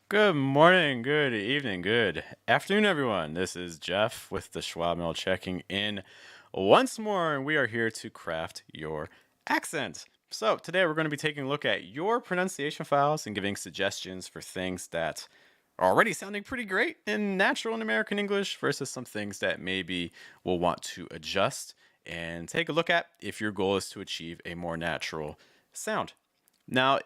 Good morning, good evening, good afternoon, everyone. This is Jeff with the Schwa Mill checking in once more, and we are here to craft your accent. So today we're going to be taking a look at your pronunciation files and giving suggestions for things that are already sounding pretty great in natural and American English versus some things that maybe we'll want to adjust and take a look at if your goal is to achieve a more natural sound. Now,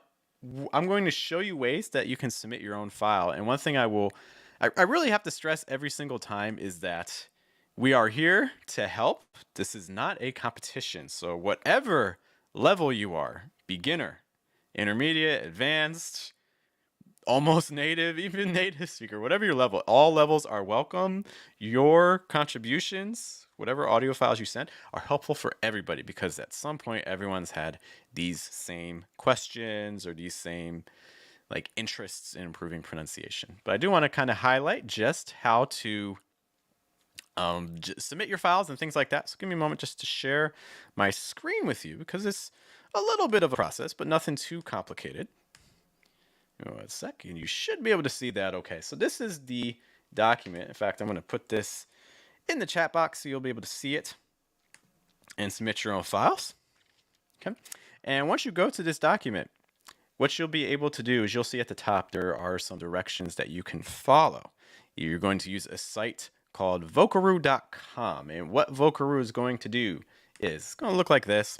I'm going to show you ways that you can submit your own file. And one thing I really have to stress every single time is that we are here to help. This is not a competition. So whatever level you are, beginner, intermediate, advanced, almost native, even native speaker, whatever your level, all levels are welcome. Your contributions, whatever audio files you sent, are helpful for everybody because at some point everyone's had these same questions or these same interests in improving pronunciation. But I do want to kind of highlight just how to submit your files and things like that. So give me a moment just to share my screen with you because it's a little bit of a process, but nothing too complicated. One second, you should be able to see that. Okay, so this is the document. In fact, I'm going to put this in the chat box so you'll be able to see it and submit your own files. Okay, and once you go to this document, what you'll be able to do is you'll see at the top there are some directions that you can follow. You're going to use a site called vocaroo.com, and what Vocaroo is going to do is it's going to look like this.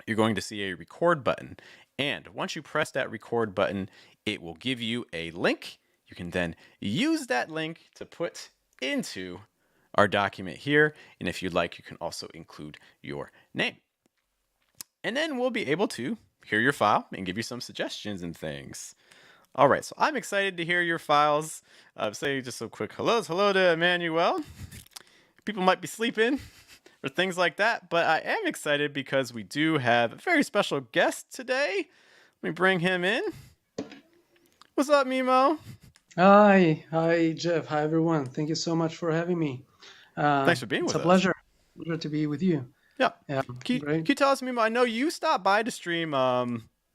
You're going to see a record button. And once you press that record button, it will give you a link. You can then use that link to put into our document here. And if you'd like, you can also include your name. And then we'll be able to hear your file and give you some suggestions and things. All right, so I'm excited to hear your files. Say just a quick hello to Emmanuel. People might be sleeping or things like that, but I am excited because we do have a very special guest today. Let me bring him in. What's up, Mimo? Hi, Jeff. Hi, everyone. Thank you so much for having me. Thanks for being with us. It's a pleasure to be with you. Yeah. Can you tell us, Mimo? I know you stopped by to stream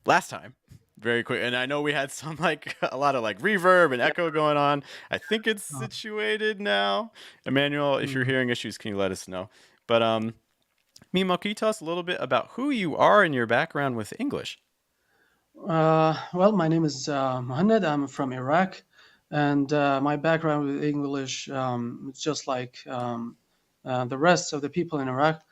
last time, very quick, and I know we had some a lot of reverb and echo going on. I think it's situated now. Emmanuel, if you're hearing issues, can you let us know? But Mimo, can you tell us a little bit about who you are and your background with English? Well, my name is Mohammed. I'm from Iraq, and my background with English is just like the rest of the people in Iraq.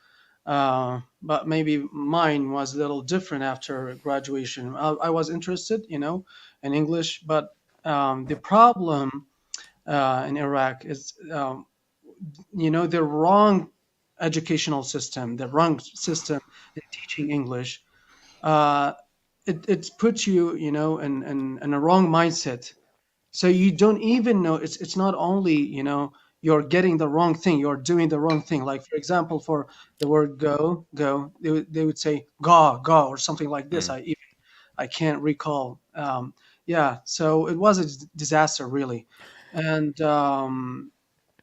But maybe mine was a little different after graduation. I was interested, in English, but the problem in Iraq is, the wrong educational system, the wrong system in teaching English. It puts you, in a wrong mindset. So you don't even know. It's not only, you're getting the wrong thing, you're doing the wrong thing. Like, for example, for the word go, they would say go, or something like this. I can't recall. So it was a disaster, really. And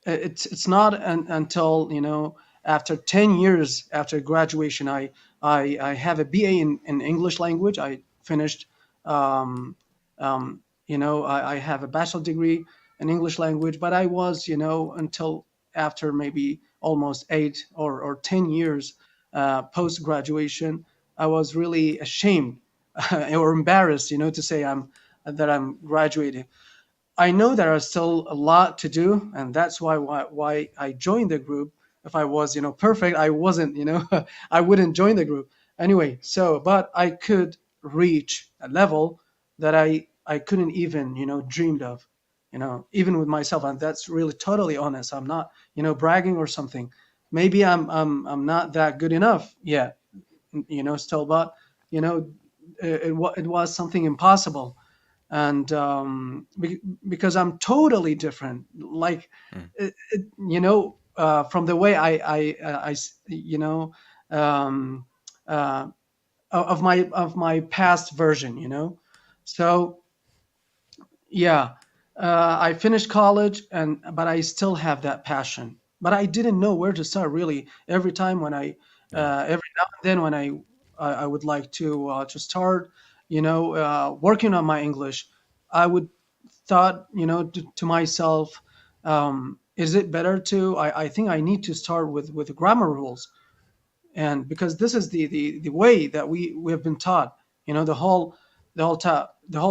it's not until, after 10 years after graduation, I have a BA in English language. I finished, I have a bachelor degree in English language, but I was, until after maybe almost 8 or 10 years post graduation, I was really ashamed or embarrassed, to say that I'm graduating. I know there are still a lot to do, and that's why I joined the group. If I was, perfect, I wasn't, I wouldn't join the group anyway. But I could reach a level that I couldn't even, dreamed of, even with myself. And that's really totally honest. I'm not, bragging or something. Maybe I'm not that good enough yet, still, but, it was something impossible. And because I'm totally different, from the way of my past version, So I finished college, but I still have that passion. But I didn't know where to start, really. Every time every now and then when I I would like to start, working on my English, I would thought, to myself, is it better to? I think I need to start with the grammar rules, and because this is the way that we have been taught, the whole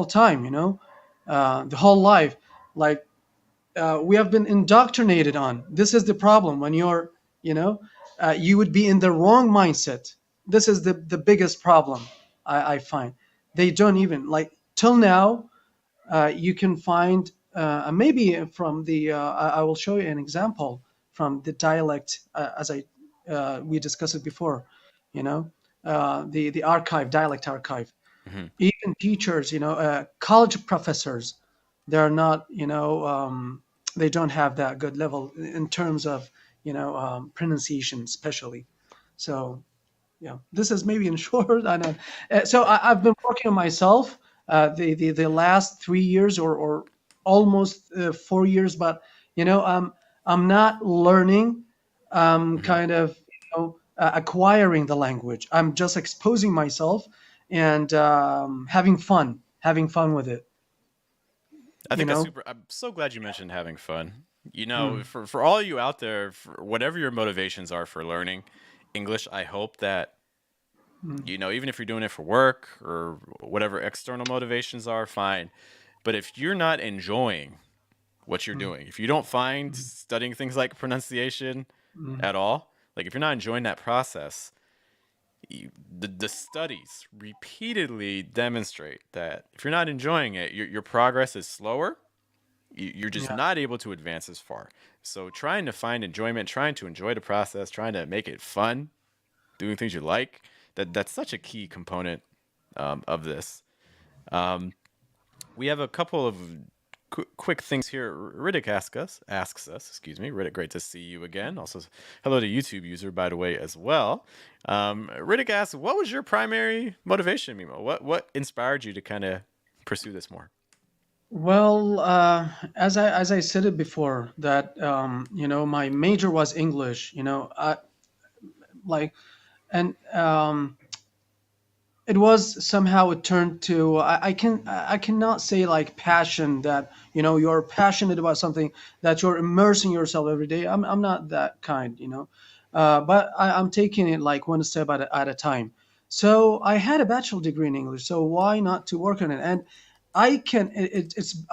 time, the whole life, like we have been indoctrinated on. This is the problem when you know, you would be in the wrong mindset. This is the biggest problem I find. They don't even like till now. You can find maybe from I will show you an example from the dialect as I we discussed it before. You know, the archive, dialect archive. Hmm. Even teachers, college professors, they're not, they don't have that good level in terms of, pronunciation, especially. So yeah, this is maybe in short. I know. I've been working on myself the last 3 years or almost 4 years, but I'm not learning. I'm Hmm. kind of acquiring the language. I'm just exposing myself and having fun with it. I You think that's know. super. I'm so glad you mentioned having fun. Mm, For all you out there, for whatever your motivations are for learning English, I hope that mm, even if you're doing it for work or whatever external motivations are, fine. But if you're not enjoying what you're mm, doing, if you don't find mm, studying things like pronunciation mm. at all, like if you're not enjoying that process, the studies repeatedly demonstrate that if you're not enjoying it, your progress is slower. You're just Yeah, not able to advance as far. So trying to find enjoyment, trying to enjoy the process, trying to make it fun, doing things you like, that's such a key component of this. Um, we have a couple of quick things here. Riddick asks us, excuse me, Riddick, great to see you again. Also, hello to YouTube user, by the way, as well. Riddick asks, what was your primary motivation, Mimo? What inspired you to kind of pursue this more? well, as I said it before, that my major was English. Like, and it was somehow it turned to I cannot say like passion, that you're passionate about something, that you're immersing yourself every day. I'm not that kind, but I'm taking it like one step at a time. So I had a bachelor degree in English, so why not to work on it? And I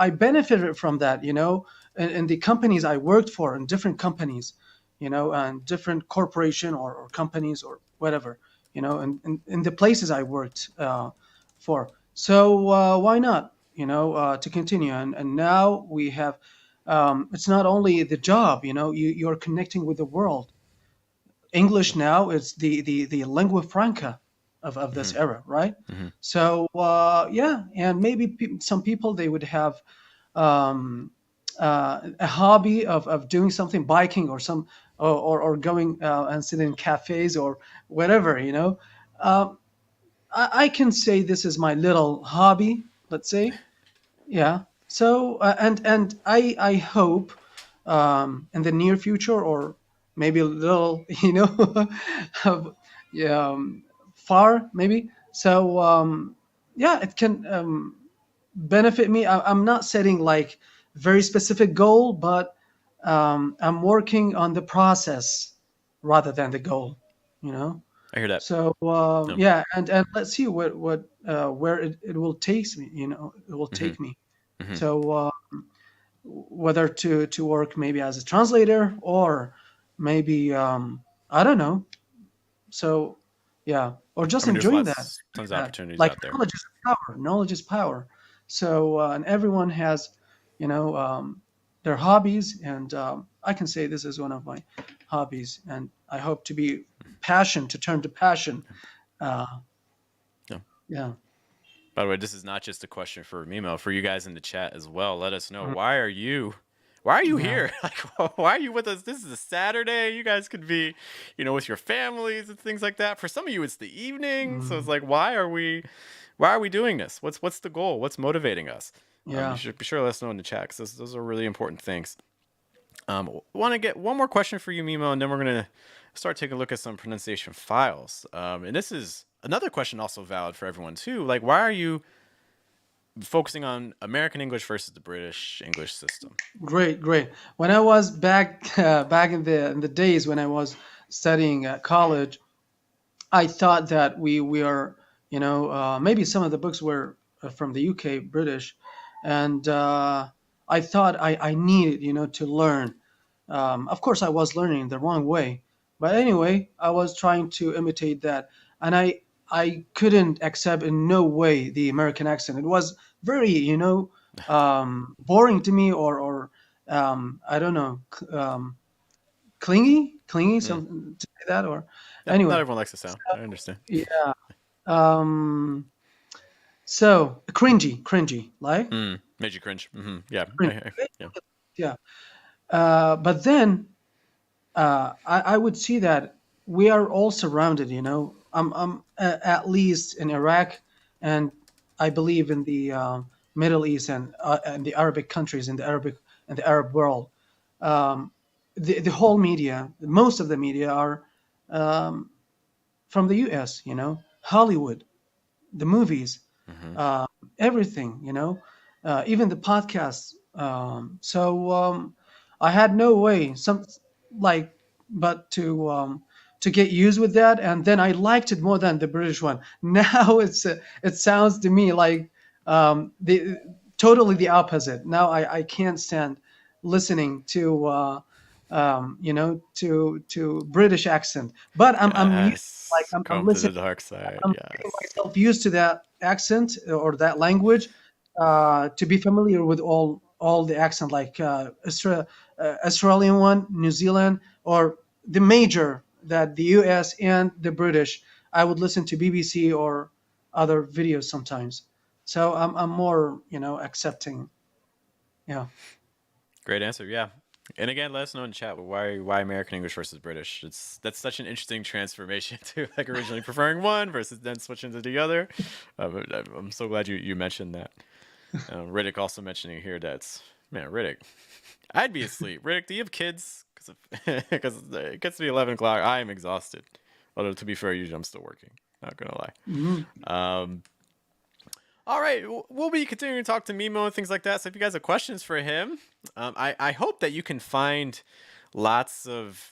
benefited from that, in the companies I worked for, in different companies, and different corporation or companies or whatever, in the places I worked for. So why not, to continue? And now we have, it's not only the job, you're connecting with the world. English now is the lingua franca of Hmm. this era, right? Hmm. So yeah, and maybe some people, they would have um, a hobby of doing something, biking or or going and sitting in cafes or whatever, um, I can say this is my little hobby, let's say. Yeah. So and I hope in the near future, or maybe a little, of, yeah, far maybe. So yeah, it can benefit me. I'm not setting like very specific goal, but I'm working on the process rather than the goal. You know. I hear that. So No. yeah, and let's see what where it will take me. It will Hmm. take me. Hmm. So whether to work maybe as a translator, or maybe I don't know. So yeah, or I just mean, there's enjoying that, lots, tons of that. opportunities Like out there. knowledge is power. Knowledge is power. So and everyone has, their hobbies, and I can say this is one of my hobbies, and I hope to be passion to turn to passion. Uh, No. yeah. By the way, this is not just a question for Mimo. For you guys in the chat as well, let us know Mm, why are you yeah. here? Like, why are you with us? This is a Saturday. You guys could be, with your families and things like that. For some of you, it's the evening. So it's Mm, like, why are we doing this? What's the goal? What's motivating us? You yeah. should be sure to let us know in the chat, because those are really important things. Want to get one more question for you, Mimo, and then we're gonna start taking a look at some pronunciation files. And this is another question also valid for everyone too. Like, why are you focusing on American English versus the British English system? Great, great. When I was back back in the days when I was studying at college, I thought that we are, maybe some of the books were from the UK, British, and I thought I needed, to learn. Of course, I was learning the wrong way, but anyway, I was trying to imitate that, and I couldn't accept in no way the American accent. It was very, boring to me, or I don't know, clingy, Mm. something to say that, or Yeah, not anyway. everyone likes the sound. I understand. Yeah. Um, so cringy, like Made you cringe. Yeah, cringy. yeah. Yeah. But then I would see that we are all surrounded. At least in Iraq, and I believe in the Middle East and the Arabic countries in the Arab world. Um, the whole media, most of the media are um, from the U.S. Hollywood, the movies, Hmm. uh, everything, even the podcasts. So I had no way, like, but to get used with that, and then I liked it more than the British one. Now it sounds to me like the totally the opposite. Now I can't stand listening to. To British accent, but I'm used, like Yes, I'm come to listening. the dark side. I'm getting Yes. myself used to that accent or that language, to be familiar with all the accent, like Australian one, New Zealand, or the major that the U.S. and the British. I would listen to BBC or other videos sometimes. So I'm more accepting. Yeah. Great answer. Yeah. And again, let us know in chat why American English versus British. That's such an interesting transformation to like originally preferring one versus then switching to the other. But I'm so glad you mentioned that. Riddick also mentioning here that's man Riddick. I'd be asleep. Riddick, do you have kids? Because it gets to be 11 o'clock. I am exhausted. Although to be fair, usually I'm still working. Not gonna lie. Mhm. Um, all right, we'll be continuing to talk to Mimo and things like that. So if you guys have questions for him, I hope that you can find lots of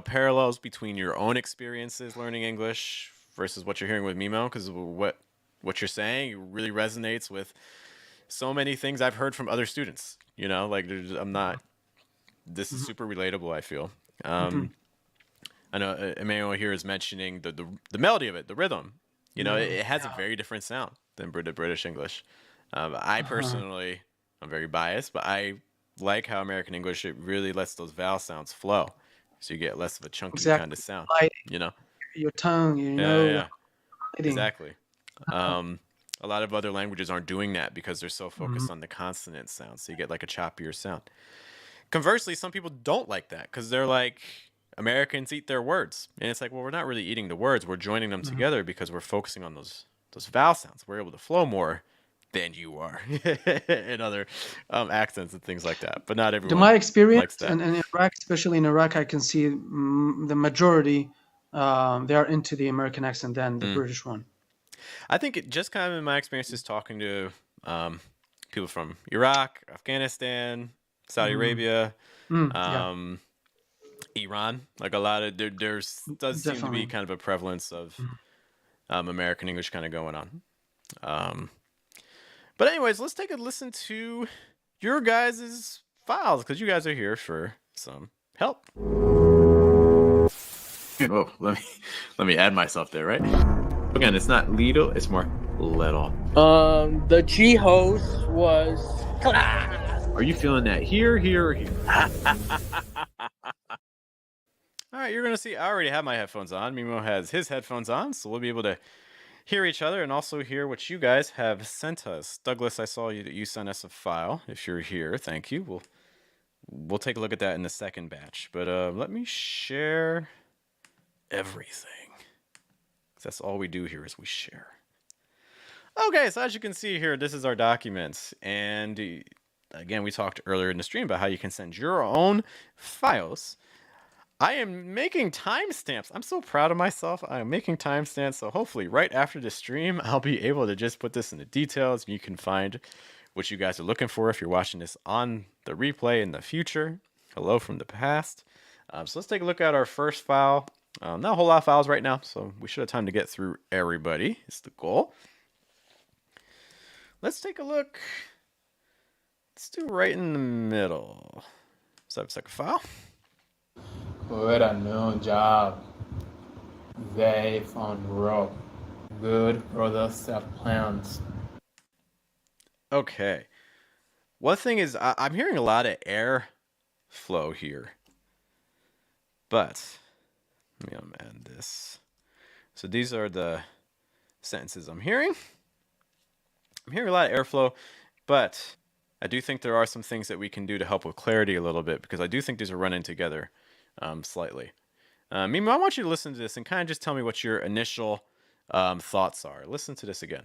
parallels between your own experiences learning English versus what you're hearing with Mimo, because what you're saying really resonates with so many things I've heard from other students. Like I'm not. This is Mhm. super relatable. I feel. Mhm. I know Emmanuel here is mentioning the melody of it, the rhythm. It Rhythm. has a Yeah. very different sound than British English. I Uh-huh. personally, I'm very biased, but I like how American English it really lets those vowel sounds flow, so you get less of a chunky kind of Exactly. sound. Like You know? your tongue, Yeah, yeah, yeah. hiding. Exactly. Um, a lot of other languages aren't doing that because they're so Mhm. focused on the consonant sound, so you get like a choppier sound. Conversely, some people don't like that because they're like, Americans eat their words, and it's like, well, we're not really eating the words. We're joining them Mhm. together because we're focusing on those vowel sounds. We're able to flow more than you are in other accents and things like that. But not To everyone my likes experience, that. in Iraq, especially in Iraq, I can see the majority they are into the American accent than the Mm. British one. I think it just kind of in my experiences talking to people from Iraq, Afghanistan, Saudi Mm. Arabia, Yeah, um, Iran. Like a lot of does seem to be definitely. kind of a prevalence of American English kind of going on. Um, but anyways, let's take a listen to your guys' files because you guys are here for some help. Oh, let me add myself there, right? Again, it's not little, it's more little. The G host was class. Are you feeling that here, here, or here? All right, you're gonna see. I already have my headphones on. Mimo has his headphones on, so we'll be able to hear each other and also hear what you guys have sent us. Douglas, I saw you sent us a file. If you're here, thank you. We'll take a look at that in the second batch. But let me share everything. 'Cause that's all we do here is we share. Okay, so as you can see here, this is our document. And again, we talked earlier in the stream about how you can send your own files. I am making timestamps. I'm so proud of myself. I am making timestamps. So hopefully right after the stream, I'll be able to just put this in the details and you can find what you guys are looking for if you're watching this on the replay in the future. Hello from the past. So let's take a look at our first file. Not a whole lot of files right now, so we should have time to get through everybody. It's the goal. Let's take a look. Let's do right in the middle. Second file. Good afternoon, job. They found rope. Good brothers have plans. Okay. One thing is, I'm hearing a lot of air flow here. But, let me amend this. So these are the sentences I'm hearing. I'm hearing a lot of airflow, but I do think there are some things that we can do to help with clarity a little bit, because I do think these are running together slightly. Mimo, I want you to listen to this and kind of just tell me what your initial thoughts are. Listen to this again.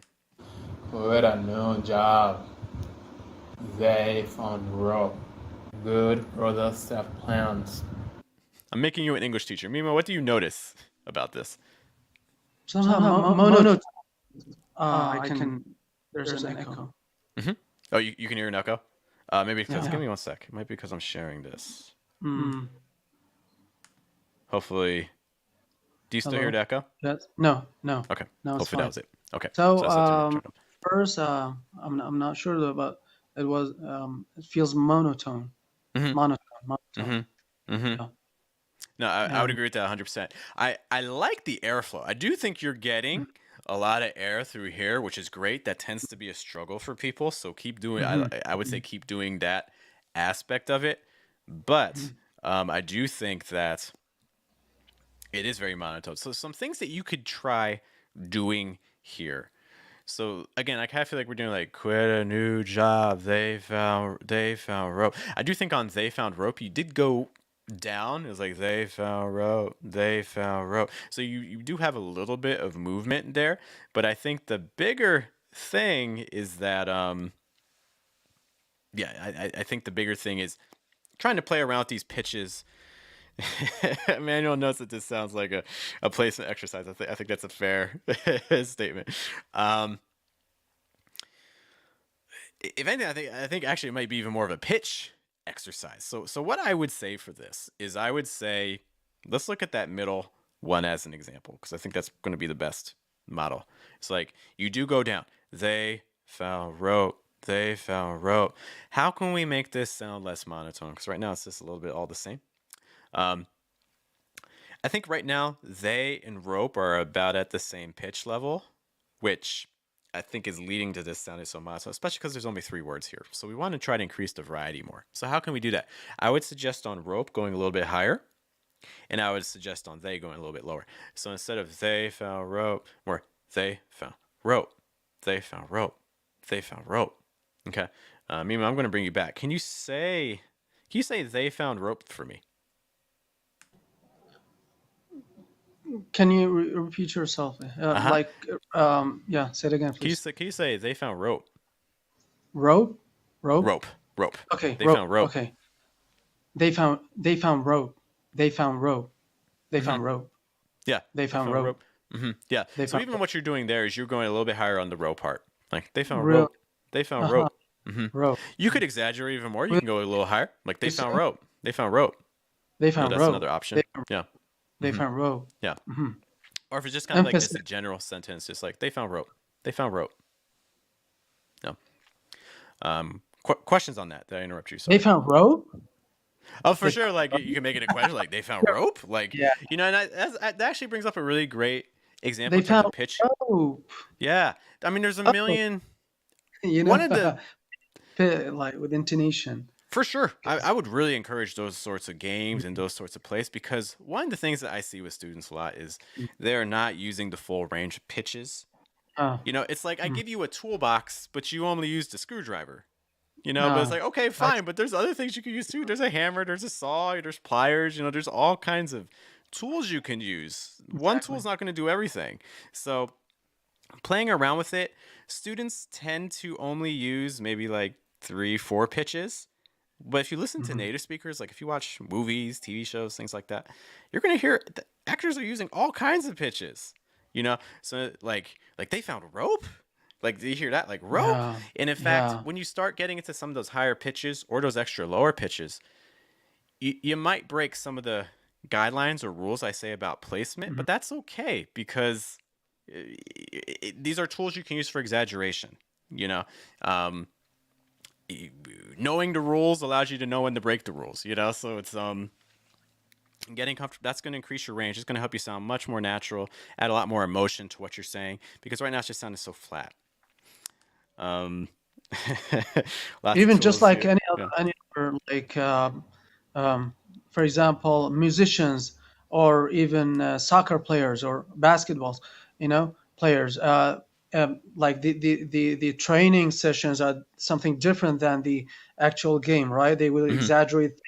Good afternoon, job. They found rope. Good brothers have plans. I'm making you an English teacher. Mimo, what do you notice about this? Somehow monotone. I can. There's an echo. Mm-hmm. Oh, you can hear an echo? Maybe because, Yeah. give me one sec. It might be because I'm sharing this. Mm. Hopefully, do you still hear the echo? Yes. No. Okay. No, it's Hopefully fine. that was it. Okay. So, that's what to check out. first, I'm not sure though, but it was it feels monotone. Mhm. Monotone. Mm-hmm. Mm-hmm. Yeah. No, I would agree with that 100%. I like the airflow. I do think you're getting a lot of air through here, which is great. That tends to be a struggle for people. So keep doing. I would say keep doing that aspect of it. But I do think that it is very monotone. So some things that you could try doing here. So again, I kind of feel like we're doing like quit a new job. They found rope. I do think on they found rope, you did go down. It was like they found rope. They found rope. So you do have a little bit of movement there, but I think the bigger thing is that I think the bigger thing is trying to play around with these pitches. Manuel notes that this sounds like a placement exercise. I think that's a fair statement. If anything, I think actually it might be even more of a pitch exercise. So what I would say for this is I would say let's look at that middle one as an example, because I think that's going to be the best model. It's like you do go down. They found rope. They found rope. How can we make this sound less monotone? Because right now it's just a little bit all the same. I think right now they and rope are about at the same pitch level, which I think is leading to this sounding so monotone, especially because there's only 3 words here. So we want to try to increase the variety more. So how can we do that? I would suggest on rope going a little bit higher, and I would suggest on they going a little bit lower. So instead of they found rope, more they found rope. They found rope. They found rope. Okay. Mimo, I'm going to bring you back. Can you say they found rope for me? Can you repeat yourself? Like, yeah, say it again, please. Can you say they found rope? Rope. They Okay. found rope. Okay. They found rope. They found rope. They found rope. Yeah. They found rope. Mm-hmm. Yeah. They So found even what you're doing there is you're going a little bit higher on the rope part. Like they found rope. They found rope. Mm-hmm. Rope. You could exaggerate even more. You can go a little higher. Like they found rope. They found rope. They found that's rope. another option. Yeah. They found rope. Yeah. Mm-hmm. Or if it's just kind of like just a general sentence, just like they found rope. They found rope. No. Questions on that? Did I interrupt you? Sorry. They found rope? Oh, for sure. Like you can make it a question, like they found rope. Like, Yeah. you know, and that actually brings up a really great example They in terms of found pitch. rope. Yeah. I mean, there's a million. You know, One of the like with intonation. For sure. I would really encourage those sorts of games and those sorts of plays, because one of the things that I see with students a lot is they're not using the full range of pitches. You know, it's like I give you a toolbox, but you only used a screwdriver. You know, but it's like, okay, fine, but there's other things you can use too. There's a hammer, there's a saw, there's pliers, you know, there's all kinds of tools you can use. One tool's not going to do everything. So playing around with it, students tend to only use maybe like 3-4 pitches. But if you listen to Hmm. native speakers, like if you watch movies, TV shows, things like that, you're gonna hear the actors are using all kinds of pitches. So like they found rope. Like, do you hear that? Like rope. Yeah. And in fact, Yeah. when you start getting into some of those higher pitches or those extra lower pitches, you might break some of the guidelines or rules I say about placement, Mhm. but that's okay because these are tools you can use for exaggeration. You know, um, knowing the rules allows you to know when to break the rules. So it's getting comfortable. That's going to increase your range. It's going to help you sound much more natural, add a lot more emotion to what you're saying because right now it's just sounding so flat. Um, lots of Even just tools like here. Yeah. any other, like um, for example, musicians or even soccer players or basketballs, players. Like the training sessions are something different than the actual game, right? They will Hmm. exaggerate.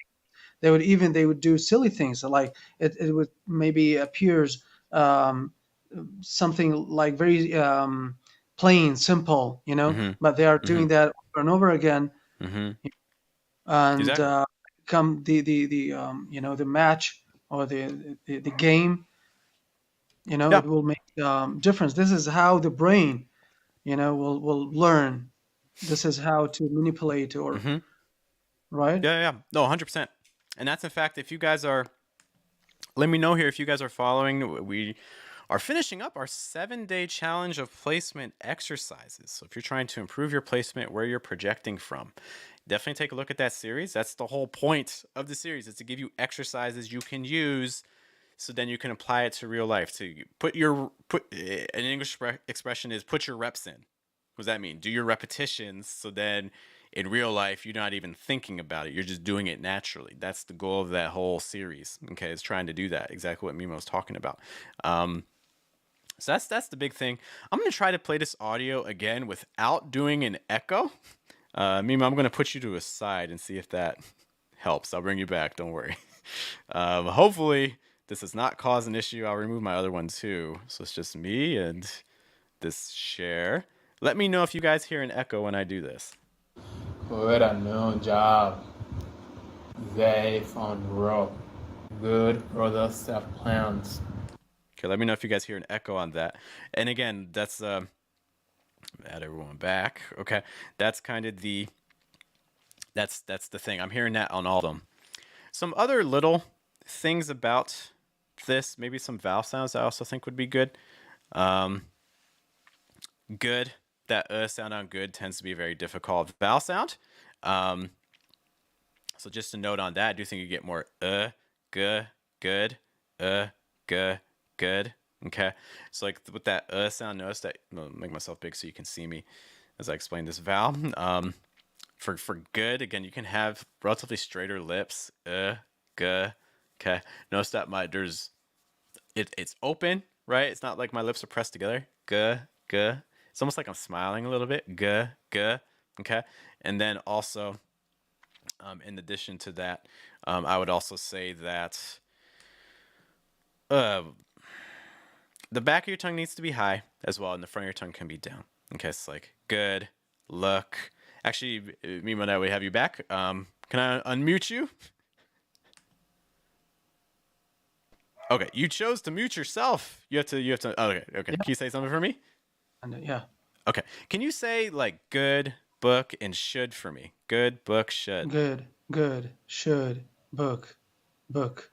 They would do silly things, like it would maybe appears um, something like very plain, simple, Hmm. but they are Hmm. doing that over and over again, Hmm. and Exactly. come the match or the game, Yeah. it will make difference. This is how the brain, will learn. This is how to manipulate, or Hmm. right. Yeah. Yeah. No, 100%. And that's in fact, if you guys are, let me know here if you guys are following. We are finishing up our 7-day challenge of placement exercises. So if you're trying to improve your placement where you're projecting from, definitely take a look at that series. That's the whole point of the series, is to give you exercises you can use so then you can apply it to real life. To an English expression is put your reps in. What does that mean? Do your repetitions so then in real life you're not even thinking about it. You're just doing it naturally. That's the goal of that whole series. Okay, is trying to do that. Exactly what Mimo was talking about. Um, so that's the big thing. I'm gonna try to play this audio again without doing an echo. Mimo, I'm gonna put you to a side and see if that helps. I'll bring you back. Don't worry. Hopefully this does not cause an issue. I'll remove my other one too. So it's just me and this share. Let me know if you guys hear an echo when I do this. Good afternoon, job. They found rope. Good brothers have plans. Okay, let me know if you guys hear an echo on that. And again, that's add everyone back. Okay, that's kind of that's the thing. I'm hearing that on all of them. Some other little things about this, maybe some vowel sounds I also think would be good. Um, good. That sound on good tends to be a very difficult vowel sound. Um, so just a note on that, I do think you get more g, good, g, good. Okay. So like with that sound, notice that I'll make myself big so you can see me as I explain this vowel. For good, again, you can have relatively straighter lips. G. Okay. Notice that it's open, right? It's not like my lips are pressed together. G. It's almost like I'm smiling a little bit. G. Okay. And then also, in addition to that, I would also say that uh, the back of your tongue needs to be high as well, and the front of your tongue can be down. Okay, it's like good, look. Actually, Mimo, that we have you back. Can I unmute you? Okay, you chose to mute yourself. You have to. Oh, okay. Can Yeah. you say something for me? And yeah. Okay. Can you say like good, book, and should for me? Good, book, should. Good, should, book, book,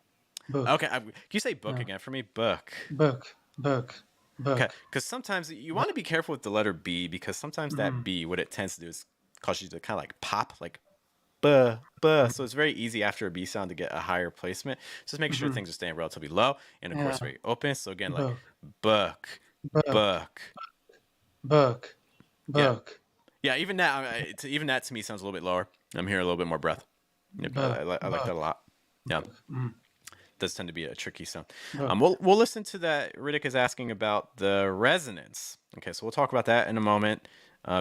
Okay. book, Can you say book uh, again for me? Book. book, book, Okay. book. Because sometimes you want to be careful with the letter B because sometimes that Mhm. B, what it tends to do is cause you to kind of like pop, like buh, buh. So Mhm. it's very easy after a B sound to get a higher placement. Just make sure Mhm. things are staying relatively low and of course Yeah. very open. So again, like Book, book, book, book. book, Yeah. book, Yeah, even that, even that to me sounds a little bit lower. I'm hearing a little bit more breath. Yep, book, I like that a book, lot. Yeah, book, does tend to be a tricky sound. book. We'll listen to that. Riddick is asking about the resonance. Okay, so we'll talk about that in a moment.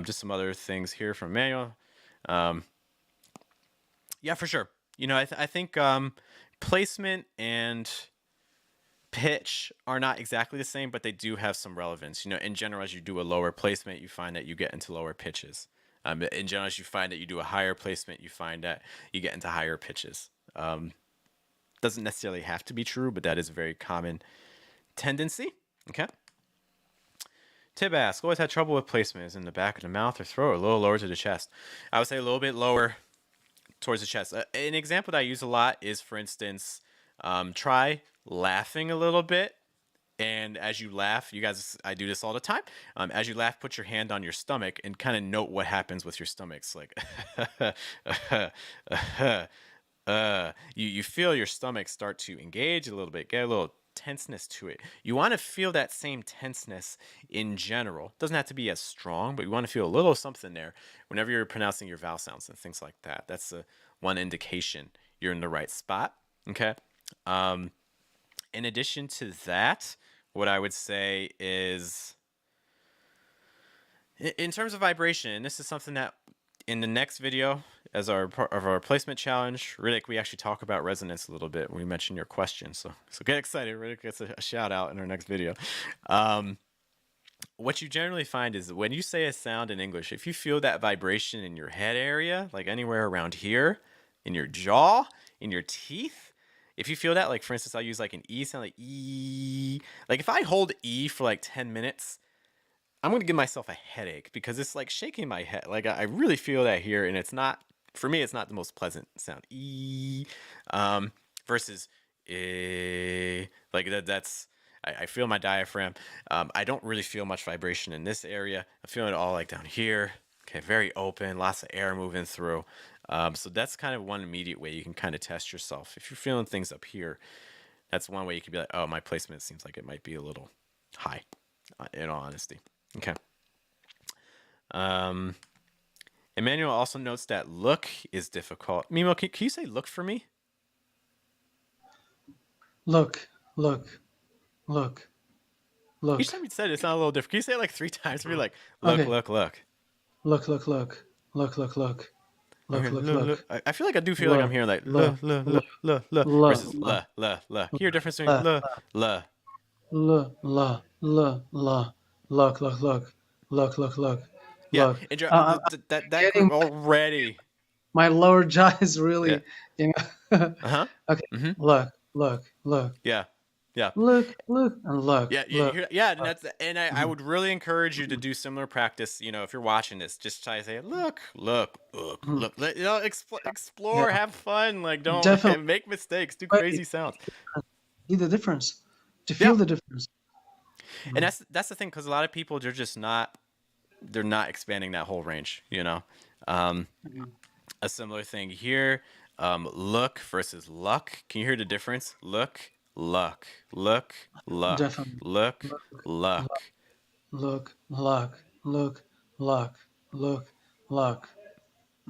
Just some other things here from Manuel. Um, yeah, for sure. I think placement and pitch are not exactly the same, but they do have some relevance. In general, as you do a lower placement, you find that you get into lower pitches. In general, as you find that you do a higher placement, you find that you get into higher pitches. Doesn't necessarily have to be true, but that is a very common tendency. Okay. Tib asks, always had trouble with placement. Is in the back of the mouth or throat or a little lower to the chest? I would say a little bit lower towards the chest. An example that I use a lot is, for instance, try laughing a little bit. And as you laugh, you guys, I do this all the time. As you laugh, put your hand on your stomach and kind of note what happens with your stomachs. Like, you feel your stomach start to engage a little bit, get a little tenseness to it. You want to feel that same tenseness in general. Doesn't have to be as strong, but you want to feel a little something there whenever you're pronouncing your vowel sounds and things like that. That's one indication you're in the right spot. Okay. In addition to that, what I would say is, in terms of vibration, and this is something that in the next video, as our placement challenge, Riddick, we actually talk about resonance a little bit when we mention your question. So get excited. Riddick gets a shout out in our next video. What you generally find is when you say a sound in English, if you feel that vibration in your head area, like anywhere around here, in your jaw, in your teeth, if you feel that, like for instance, I'll use like an E sound, like E. Like if I hold E for like 10 minutes, I'm going to give myself a headache because it's like shaking my head. Like I really feel that here, and it's not, for me, it's not the most pleasant sound. E versus like that's, I feel my diaphragm. I don't really feel much vibration in this area. I'm feeling it all like down here. Okay, very open, lots of air moving through. So that's kind of one immediate way you can kind of test yourself. If you're feeling things up here, that's one way you can be like, oh, my placement seems like it might be a little high, in all honesty. Okay. Emmanuel also notes that look is difficult. Mimo, can you say look for me? Look, look, look, look. Each time you said it, it's not a little different. Can you say it like 3 times for me? Like, look, Okay. look, look. Look, look, look. Look, look, look. Look, Okay, look, look, look. I feel like I do feel like I'm hearing like Look, la look, versus look, la. Can you hear a difference between la? look, look, look. Yeah, Look. and that Getting group already. my lower jaw is really, Yeah. Okay. Mm-hmm. Look, look, look. Yeah. Look, and look. Yeah, look. And I would really encourage you to do similar practice. You know, if you're watching this, just try to say, look. You know, explore, Yeah. have fun. Like, don't Definitely. make mistakes, do crazy sounds. See the difference. To feel the difference. And that's the thing, because a lot of people, they're not expanding that whole range. You know, a similar thing here. Look versus luck. Can you hear the difference? Look, luck. Definitely. Look, luck. Look, luck.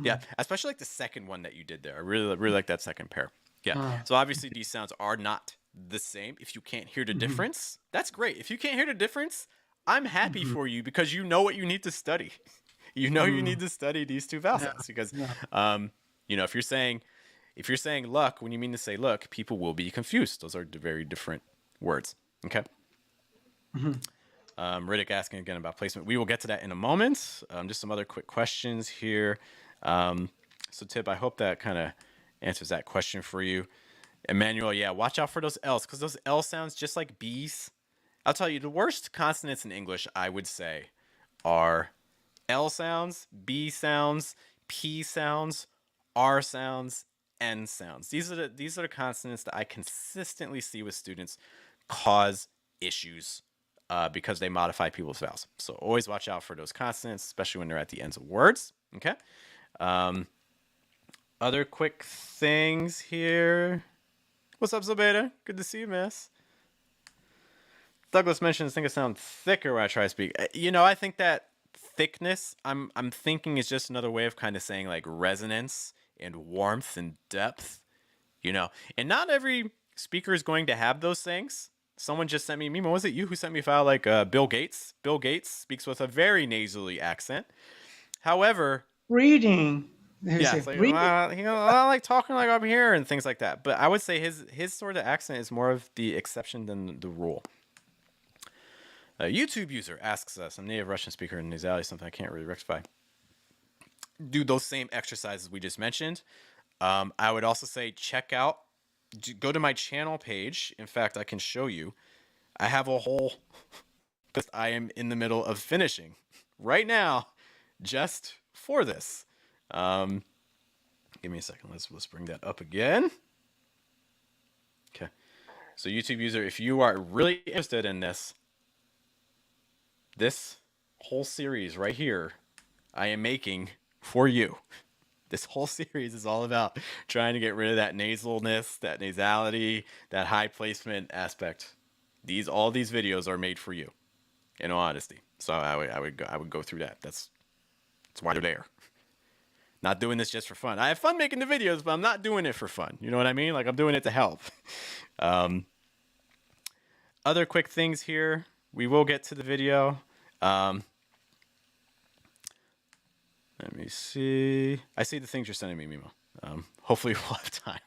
Yeah, especially like the second one that you did there. I really like that second pair. Yeah. So obviously these sounds are not the same. If you can't hear the difference, that's great. If you can't hear the difference, I'm happy for you because you know what you need to study. You know you need to study these two vowel sounds because you know, if you're saying luck when you mean to say look, people will be confused. Those are very different words. Okay. Riddick asking again about placement. We will get to that in a moment. Just some other quick questions here. So Tib, I hope that kind of answers that question for you. Emmanuel, yeah, watch out for those L's because those L sounds, just like B's. I'll tell you, the worst consonants in English, I would say, are L sounds, B sounds, P sounds, R sounds, N sounds. These are the consonants that I consistently see with students cause issues because they modify people's vowels. So always watch out for those consonants, especially when they're at the ends of words. Okay. Other quick things here. What's up, Zobeda? Good to see you, miss. Douglas mentions, I think I sound thicker when I try to speak. You know, I think that thickness, I'm thinking is just another way of kind of saying like resonance and warmth and depth, you know. And not every speaker is going to have those things. Someone just sent me, Mimo, was it you who sent me a file like Bill Gates? Bill Gates speaks with a very nasally accent. However, Reading. yeah, it's like, I like talking like I'm here and things like that. But I would say his sort of accent is more of the exception than the rule. A YouTube user asks us, I'm a native Russian speaker and nasality is something I can't really rectify. do those same exercises we just mentioned. I would also say go to my channel page. In fact, I can show you. I have a whole, because I am in the middle of finishing right now just for this. Give me a second. Let's bring that up again. Okay. So YouTube user, if you are really interested in this whole series right here, I am making for you. This whole series is all about trying to get rid of that nasalness, that nasality, that high placement aspect. All these videos are made for you, in all honesty. So I would go through that. That's why they're there. Not doing this just for fun. I have fun making the videos, but I'm not doing it for fun. You know what I mean? Like, I'm doing it to help. Other quick things here. We will get to the video. Let me see. I see the things you're sending me, Mimo. Hopefully we'll have time.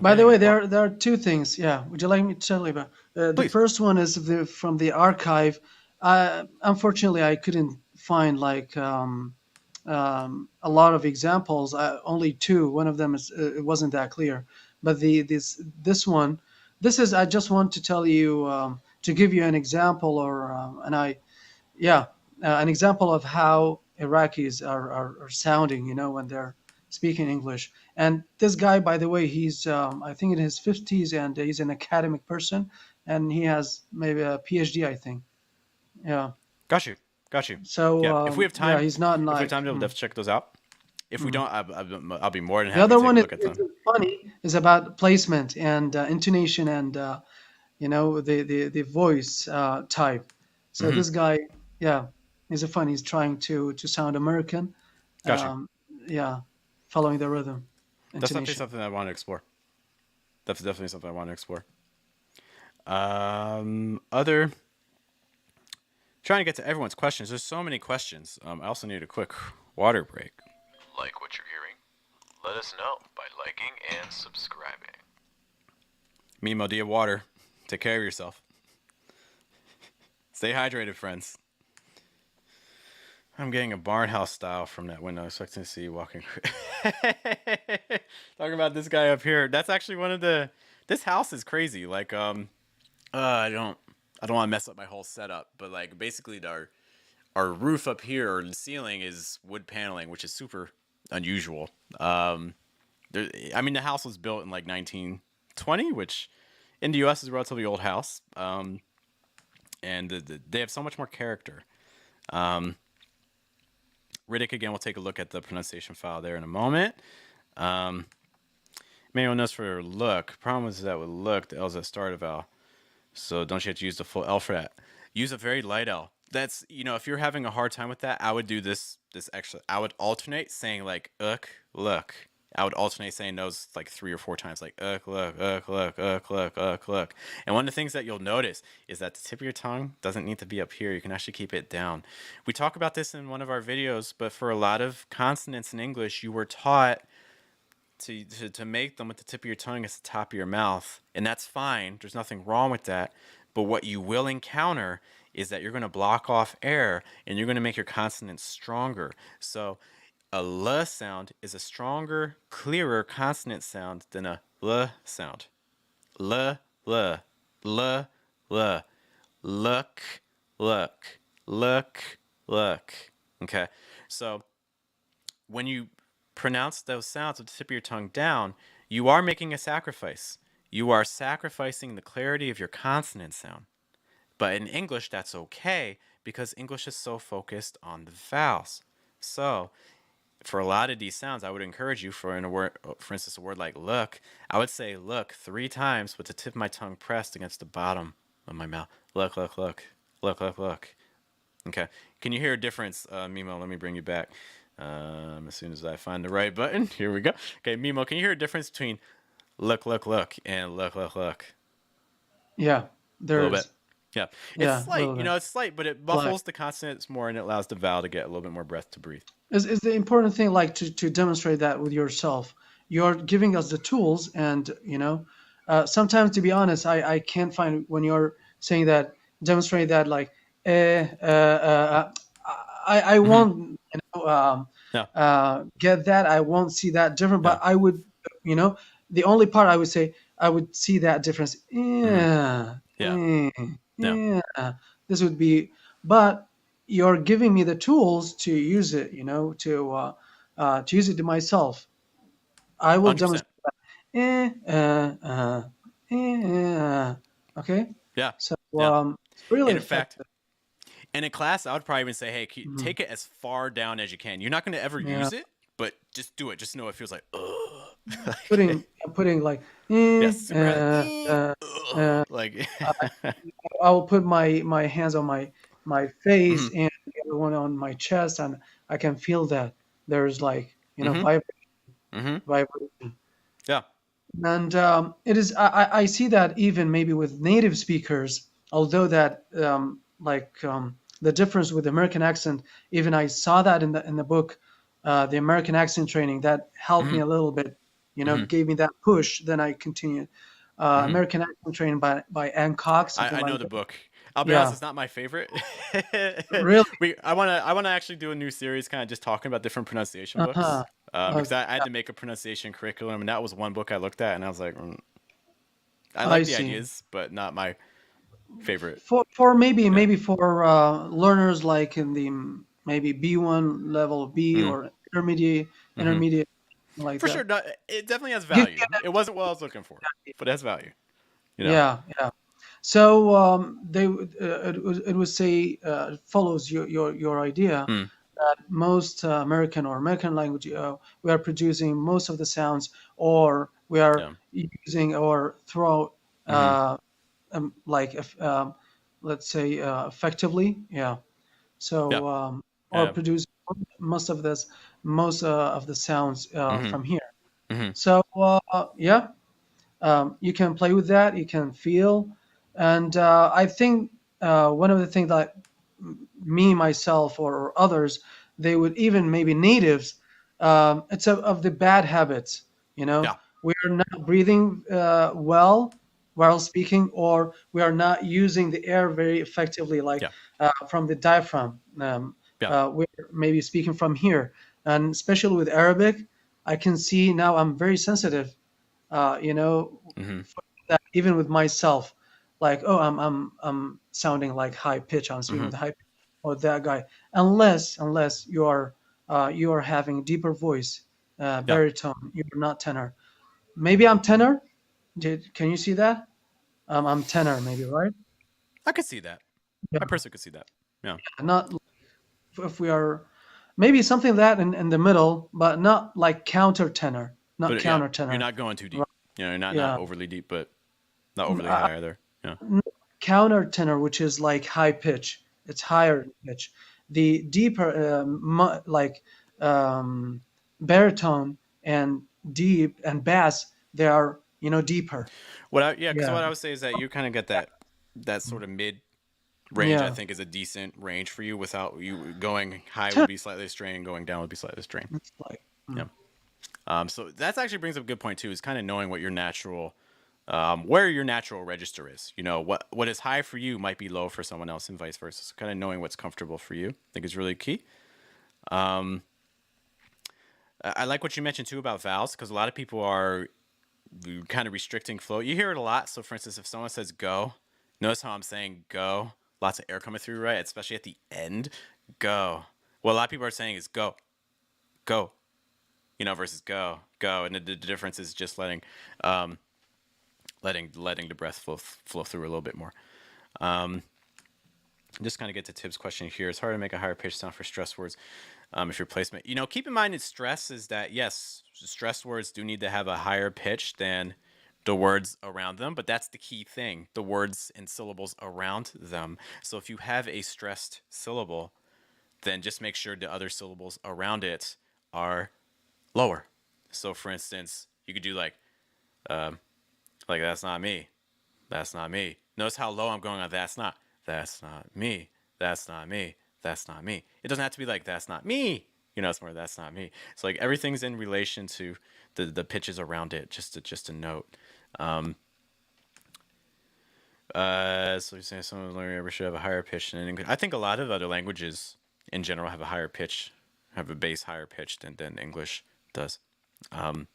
By the way, there are two things. Yeah, would you like me to tell you about? The Please. first one is from the archive. Unfortunately, I couldn't find like a lot of examples. Only two. One of them it wasn't that clear. But this one, I just want to tell you to give you an example an example of how Iraqis are sounding, when they're speaking English. And this guy, by the way, he's I think in his 50s, and he's an academic person, and he has maybe a PhD, I think. Yeah. Got you. So yeah, if we have time, he's not if we like. have time, we'll have to check those out. If we don't, I'll be more than The happy other to one take a look at them. funny is about placement and intonation and the voice type. So this guy, he's he's trying to sound American. Gotcha. Following the rhythm. That's definitely Intonation. something I want to explore. That's definitely something I want to explore. Trying to get to everyone's questions. There's so many questions. I also need a quick water break. Like what you're hearing? Let us know by liking and subscribing. Mimo, do you have water? Take care of yourself. Stay hydrated, friends. I'm getting a barn house style from that window. I was expecting to see you walking. Talking about this guy up here. That's actually this house is crazy. Like, I don't want to mess up my whole setup, but like basically our roof up here, or the ceiling, is wood paneling, which is super unusual. The house was built in like 1920, which in the U.S. is a relatively old house. And they have so much more character. Riddick, again, we'll take a look at the pronunciation file there in a moment. Manual notes for look. Problem is that with look, the L's at start of L. So don't you have to use the full L for that. Use a very light L. That's, if you're having a hard time with that, I would do this extra. I would alternate saying like, look. I would alternate saying those like 3 or 4 times, like, look. And one of the things that you'll notice is that the tip of your tongue doesn't need to be up here. You can actually keep it down. We talk about this in one of our videos, but for a lot of consonants in English, you were taught to make them with the tip of your tongue as the top of your mouth. And that's fine. There's nothing wrong with that. But what you will encounter is that you're going to block off air and you're going to make your consonants stronger. So a L sound is a stronger, clearer consonant sound than a L sound. L, L, L, L. Look, look, look, look. Okay? So when you pronounce those sounds with the tip of your tongue down, you are making a sacrifice. You are sacrificing the clarity of your consonant sound. But in English, that's okay because English is so focused on the vowels. So for a lot of these sounds, I would encourage you for instance, a word like look, I would say look 3 times with the tip of my tongue pressed against the bottom of my mouth. Look, look, look, look, look, look. Okay. Can you hear a difference, Mimo? Let me bring you back. As soon as I find the right button. Here we go. Okay, Mimo, can you hear a difference between look, look, look and look, look, look? Yeah, there a little is. bit. Yeah. Yeah, It's slight, it's slight, but it muffles the consonants more and it allows the vowel to get a little bit more breath to breathe. Is the important thing like to demonstrate that with yourself? You're giving us the tools, and sometimes, to be honest, I can't find when you're saying that, demonstrate that like I want Yeah. get that. I won't see that different, Yeah. but I would, the only part I would say I would see that difference. Mhm. Yeah, Yeah. Yeah. yeah. This would be, but you're giving me the tools to use it, to use it to myself. I will 100%. demonstrate. Eh, okay. Yeah. So Yeah. it's really And in fact, effective. and in class, I would probably even say, hey, Mhm. take it as far down as you can. You're not going to ever Yeah. use it, but just do it. Just know it feels like, ugh. Putting like, Yes, super high. uh, Like, I will put my hands on my face hmm and the other one on my chest, and I can feel that there's like hmm hmm vibration. Yeah. And it is I see that even maybe with native speakers, although that the difference with American accent, even I saw that in the book, the American accent training that helped hmm me a little bit, hmm gave me that push. Then I continued hmm American accent training by Ann Cox, something I know like the that. book. I'll be honest, Yeah, it's not my favorite. really. I wanna actually do a new series, kind of just talking about different pronunciation books. Uh-huh. Because Okay, I had to make a pronunciation curriculum, and that was one book I looked at, and I was like, I I like the see. ideas, but not my favorite. For Yeah. maybe for learners like in the maybe B1 level B Mm, or intermediate hmm intermediate like For sure, that. it definitely has Give value. It wasn't what I was looking for, but it has value. You know. Yeah, yeah. So it would say follows your idea Mm, that most American or American language, we are producing most of the sounds, or we are yeah. using or throw hmm uh, like let's say effectively. Yeah. Yeah. So or Yeah. produce most of this of the sounds hmm from here. hmm So yeah, you can play with that. You can feel, and I think one of the things that me myself or others, they would even maybe natives, it's of the bad habits. Yeah. We are not breathing well while speaking, or we are not using the air very effectively, like Yeah. from the diaphragm. Yeah. We're maybe speaking from here, and especially with Arabic, I can see now I'm very sensitive, hmm for that, even with myself, like, oh, I'm sounding like high pitch, I'm speaking hmm with high pitch, or that guy, unless you are having deeper voice, Yeah. baritone, you're not tenor. Maybe I'm tenor. Can you see that? I'm tenor, maybe, right? I could see that. Yeah, I personally could see that. Yeah. not if we are maybe something that in the middle, but not like counter tenor, not But yeah, counter you're tenor. not going too Right. deep. You're not Yeah. overly deep, but not overly high either. Yeah. Counter tenor, which is like high pitch. It's higher in pitch. The deeper, like um, baritone and deep and bass, they are deeper. Because Yeah, what I would say is that you kind of get that sort of mid range. I yeah. think is a decent range for you. Without you going high would Tenor, be slightly strained, going down would be slightly strained. it's like Yeah. So that actually brings up a good point too. Is kind of knowing what your where your natural register is. What is high for you might be low for someone else, and vice versa. So kind of knowing what's comfortable for you, I think is really key. Um, I like what you mentioned too about vowels because a lot of people are kind of restricting flow. You hear it a lot. So, for instance, if someone says go, notice how I'm saying go. Lots of air coming through, right? Especially at the end. Go. What a lot of people are saying is go, go, versus go, go. And the difference is just um, letting the breath flow through a little bit more. Um, just kind of get to Tibbs' question here. It's hard to make a higher pitch sound for stress words if your placement. Keep in mind in stress is that, yes, stress words do need to have a higher pitch than the words around them, but that's the key thing, the words and syllables around them. So if you have a stressed syllable, then just make sure the other syllables around it are lower. So for instance, you could do um, like that's not me. That's not me. Notice how low I'm going on that's not. That's not me. That's not me. That's not me. It doesn't have to be like that's not me. It's more that's not me. It's like everything's in relation to the pitches around it. Just a note. Um, so you're saying some language ever should have a higher pitch than English. I think a lot of other languages in general have a higher pitch have a bass higher pitched than English does. Z,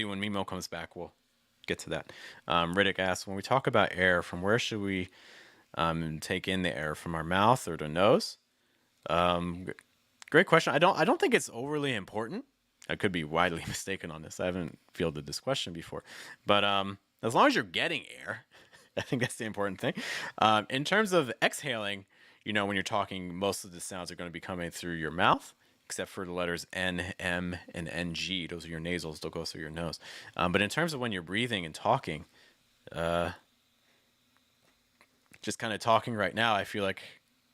when Mimo comes back, we'll get to that. Riddick asks, when we talk about air, from where should we take in the air, from our mouth or the nose? Great question. I don't think it's overly important. I could be widely mistaken on this. I haven't fielded this question before, but as long as you're getting air, I think that's the important thing. In terms of exhaling, when you're talking, most of the sounds are going to be coming through your mouth, except for the letters N, M, and NG. Those are your nasals. They'll go through your nose. But in terms of when you're breathing and talking, just kind of talking right now, I feel like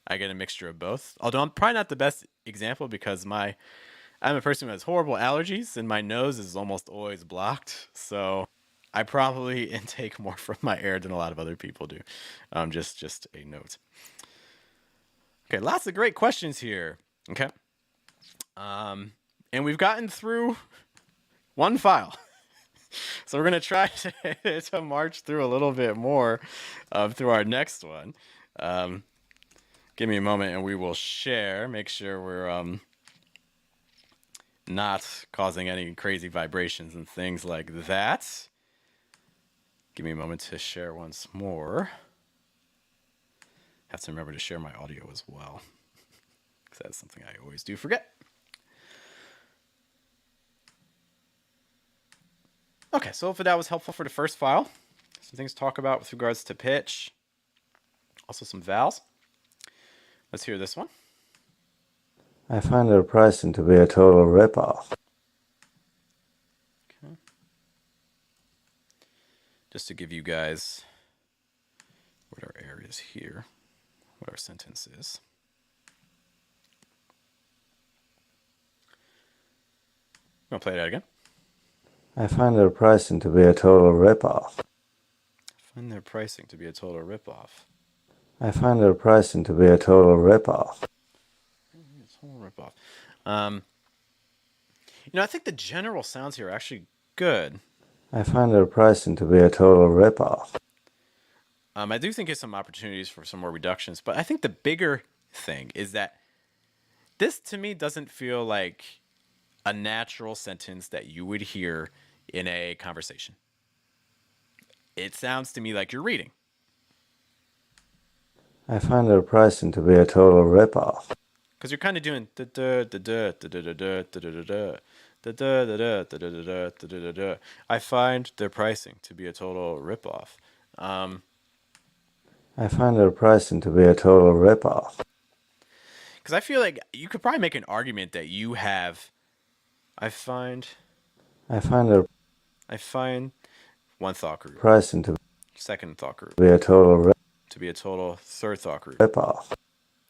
I get a mixture of both. Although I'm probably not the best example because I'm a person who has horrible allergies and my nose is almost always blocked. So I probably intake more from my air than a lot of other people do. Just a note. Okay, lots of great questions here. Okay. And we've gotten through one file. So we're going to try to march through a little bit more through our next one. Give me a moment and we will share. Make sure we're not causing any crazy vibrations and things like that. Give me a moment to share once more. Have to remember to share my audio as well, because that's something I always do forget. Okay, so hopefully that was helpful for the first file. Some things to talk about with regards to pitch. Also some vowels. Let's hear this one. I find their pricing to be a total ripoff. Okay. Just to give you guys what our areas here, what our sentence is. I'm going to play that again. I find their pricing to be a total ripoff. Find their pricing to be a total ripoff. I find their pricing to be a total ripoff. Total ripoff. I think the general sounds here are actually good. I find their pricing to be a total ripoff. I do think there's some opportunities for some more reductions, but I think the bigger thing is that this to me doesn't feel like a natural sentence that you would hear in a conversation. It sounds to me like you're reading. I find their pricing to be a total ripoff. Because you're kind of doing I find their pricing to be a total ripoff. I find their pricing to be a total ripoff. Because I feel like you could probably make an argument that you have. I find one thought group. Pricing to Second thought group. be a total To be a total third thought group. ripoff.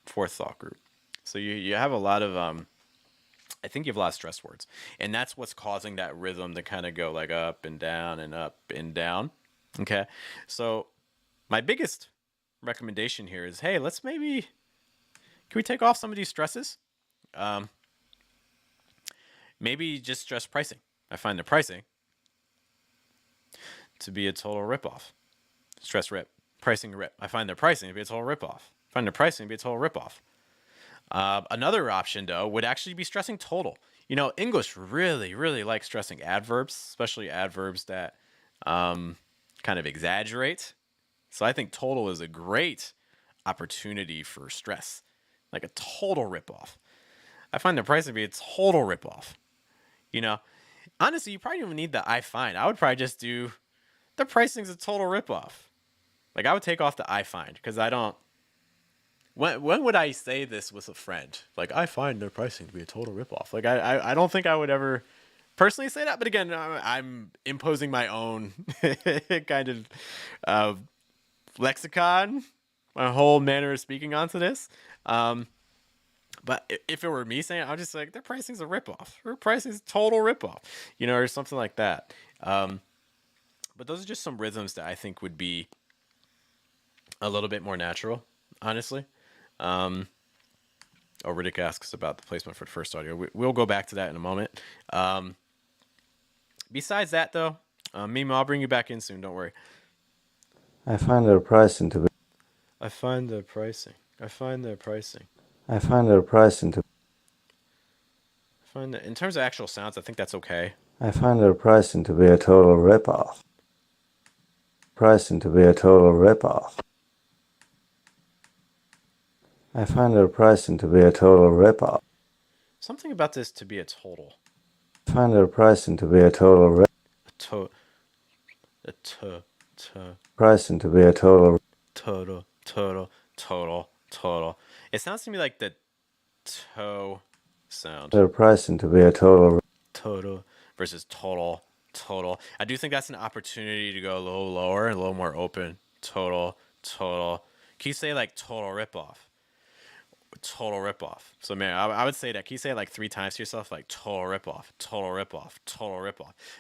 Fourth thought group. So you have a lot of I think you have a lot of stress words, and that's what's causing that rhythm to kind of go like up and down and up and down. Okay, so my biggest recommendation here is, hey, can we take off some of these stresses? Maybe just stress pricing. I find the pricing to be a total ripoff. Stress rip, pricing rip. I find their pricing to be a total ripoff. I find their pricing to be a total ripoff. Another option, though, would actually be stressing total. English really, really likes stressing adverbs, especially adverbs that kind of exaggerate. So I think total is a great opportunity for stress, like a total ripoff. I find the price to be a total ripoff. Honestly, you probably don't even need the I find. I would probably just do the pricing's a total ripoff. Like I would take off the I find because I don't. When would I say this with a friend? Like, I find their pricing to be a total ripoff. Like, I don't think I would ever personally say that. But again, I'm imposing my own kind of lexicon, my whole manner of speaking onto this. But if it were me saying it, I would just say, like, their pricing's a ripoff. Their pricing's a total ripoff, or something like that. But those are just some rhythms that I think would be a little bit more natural, honestly. Riddick asks about the placement for the first audio. We'll go back to that in a moment. Besides that, though, Mimo, I'll bring you back in soon. Don't worry. I find their pricing to be. I find their pricing. I find it surprising to Find that in terms of actual sounds, I think that's okay. I find it surprising to be a total ripoff. Surprising to be a total ripoff. I find it surprising to be a total ripoff. Something about this to be a total. I find it surprising to be a total ripoff. Surprising to be a total. Total. It sounds to me like the toe sound. Surprising to be a total. Total versus total. I do think that's an opportunity to go a little lower and a little more open. Total. Can you say like total ripoff? Total ripoff. So man, I would say that. Can you say it like 3 times to yourself? Like total ripoff.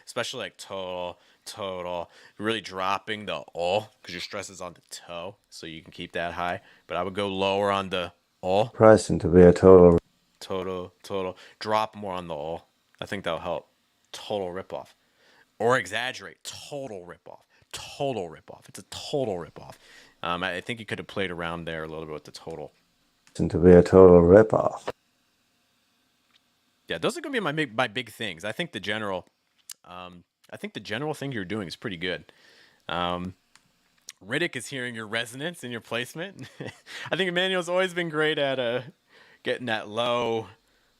Especially like total. Really dropping the o because your stress is on the toe, so you can keep that high. But I would go lower on the o. Surprising to be a total. Total. Drop more on the o. I think that'll help. Total ripoff. Or exaggerate. Total ripoff. It's a total ripoff. I think you could have played around there a little bit with the total. To be a total ripoff. Yeah, those are gonna be my big things. I think the general thing you're doing is pretty good. Riddick is hearing your resonance and your placement. I think Emmanuel's always been great at getting that low,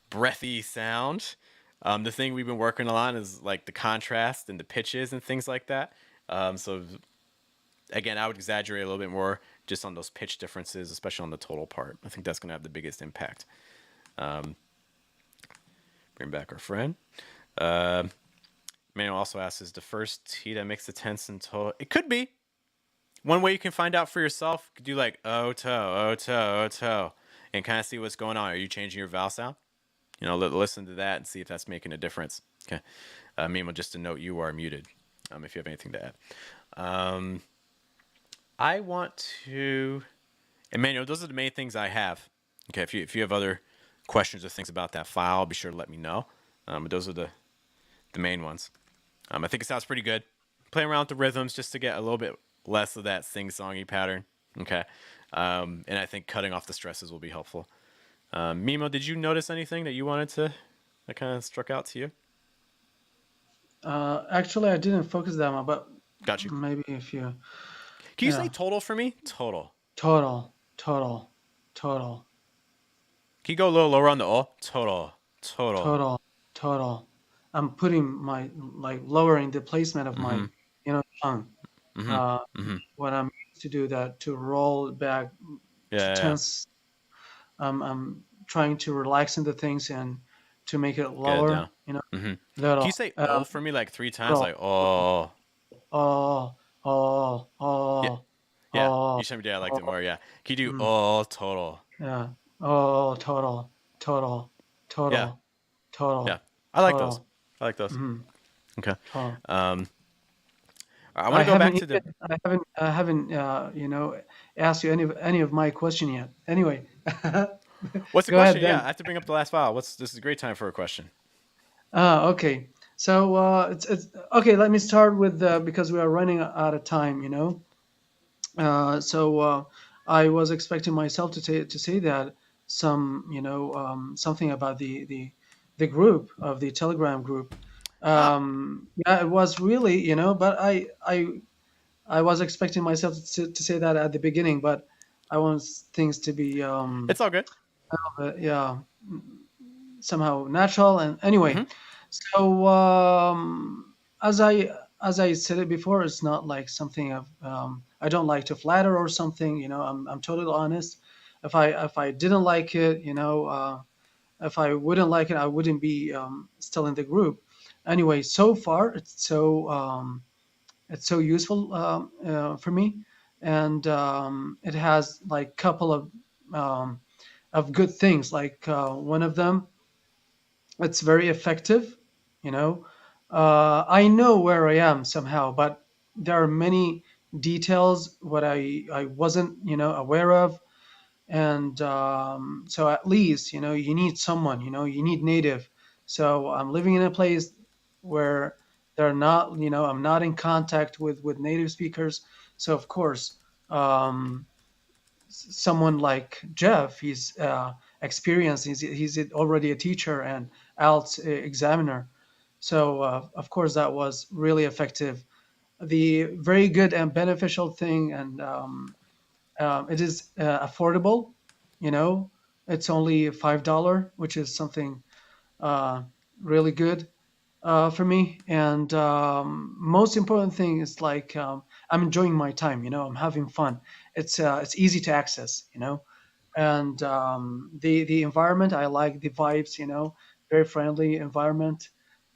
breathy sound. The thing we've been working on is like the contrast and the pitches and things like that. So again, I would exaggerate a little bit more just on those pitch differences, especially on the total part. I think that's going to have the biggest impact. Bring back our friend. Manuel also asks, is the first T that makes the tense in total? It could be. One way you can find out for yourself, you could do like O-toe, and kind of see what's going on. Are you changing your vowel sound? Listen to that and see if that's making a difference. Okay. Mimo, just to note, you are muted if you have anything to add. I want to... Emmanuel, those are the main things I have. Okay, if you have other questions or things about that file, be sure to let me know. But those are the main ones. I think it sounds pretty good. Playing around with the rhythms just to get a little bit less of that sing-songy pattern. Okay. And I think cutting off the stresses will be helpful. Mimo, did you notice anything that you wanted that kind of struck out to you? Actually, I didn't focus that much, but Got you. maybe if you... Can you say total for me? Total. Total. Can you go a little lower on the O? Total. I'm putting my, lowering the placement of my, tongue. When I'm used to do that, to roll it back, to tense. I'm trying to relax into things and to make it lower, Can you say oh for me like 3 times? Like, oh. Yeah, you showed me that. I liked it more. Yeah. Can you do total? Yeah. Total. Yeah. I like those. Okay. I want to go back to the... I haven't asked you any of my question yet. Anyway. What's the question? Yeah, I have to bring up the last file. This is a great time for a question. Okay. So it's okay. Let me start with because we are running out of time. So I was expecting myself to say that something about the group of the Telegram group. Yeah, it was really but I was expecting myself to say that at the beginning, but I want things to be It's all good. yeah, somehow natural. And anyway, so as I said it before, it's not like something of I don't like to flatter or something. I'm totally honest. If I didn't like it, if I wouldn't like it, I wouldn't be still in the group. Anyway, so far it's so useful for me, and it has like couple of good things. Like one of them, it's very effective. I know where I am somehow, but there are many details what I wasn't aware of. And so at least you need someone, you need native. So I'm living in a place where they're not, I'm not in contact with native speakers. So of course, someone like Jeff, he's experienced. He's already a teacher and IELTS examiner. So of course that was really effective. The very good and beneficial thing, and it is affordable. You know, it's only $5, which is something uh, really good for me. And most important thing is like I'm enjoying my time. You know, I'm having fun. It's easy to access. You know, and the environment, I like the vibes. You know, very friendly environment,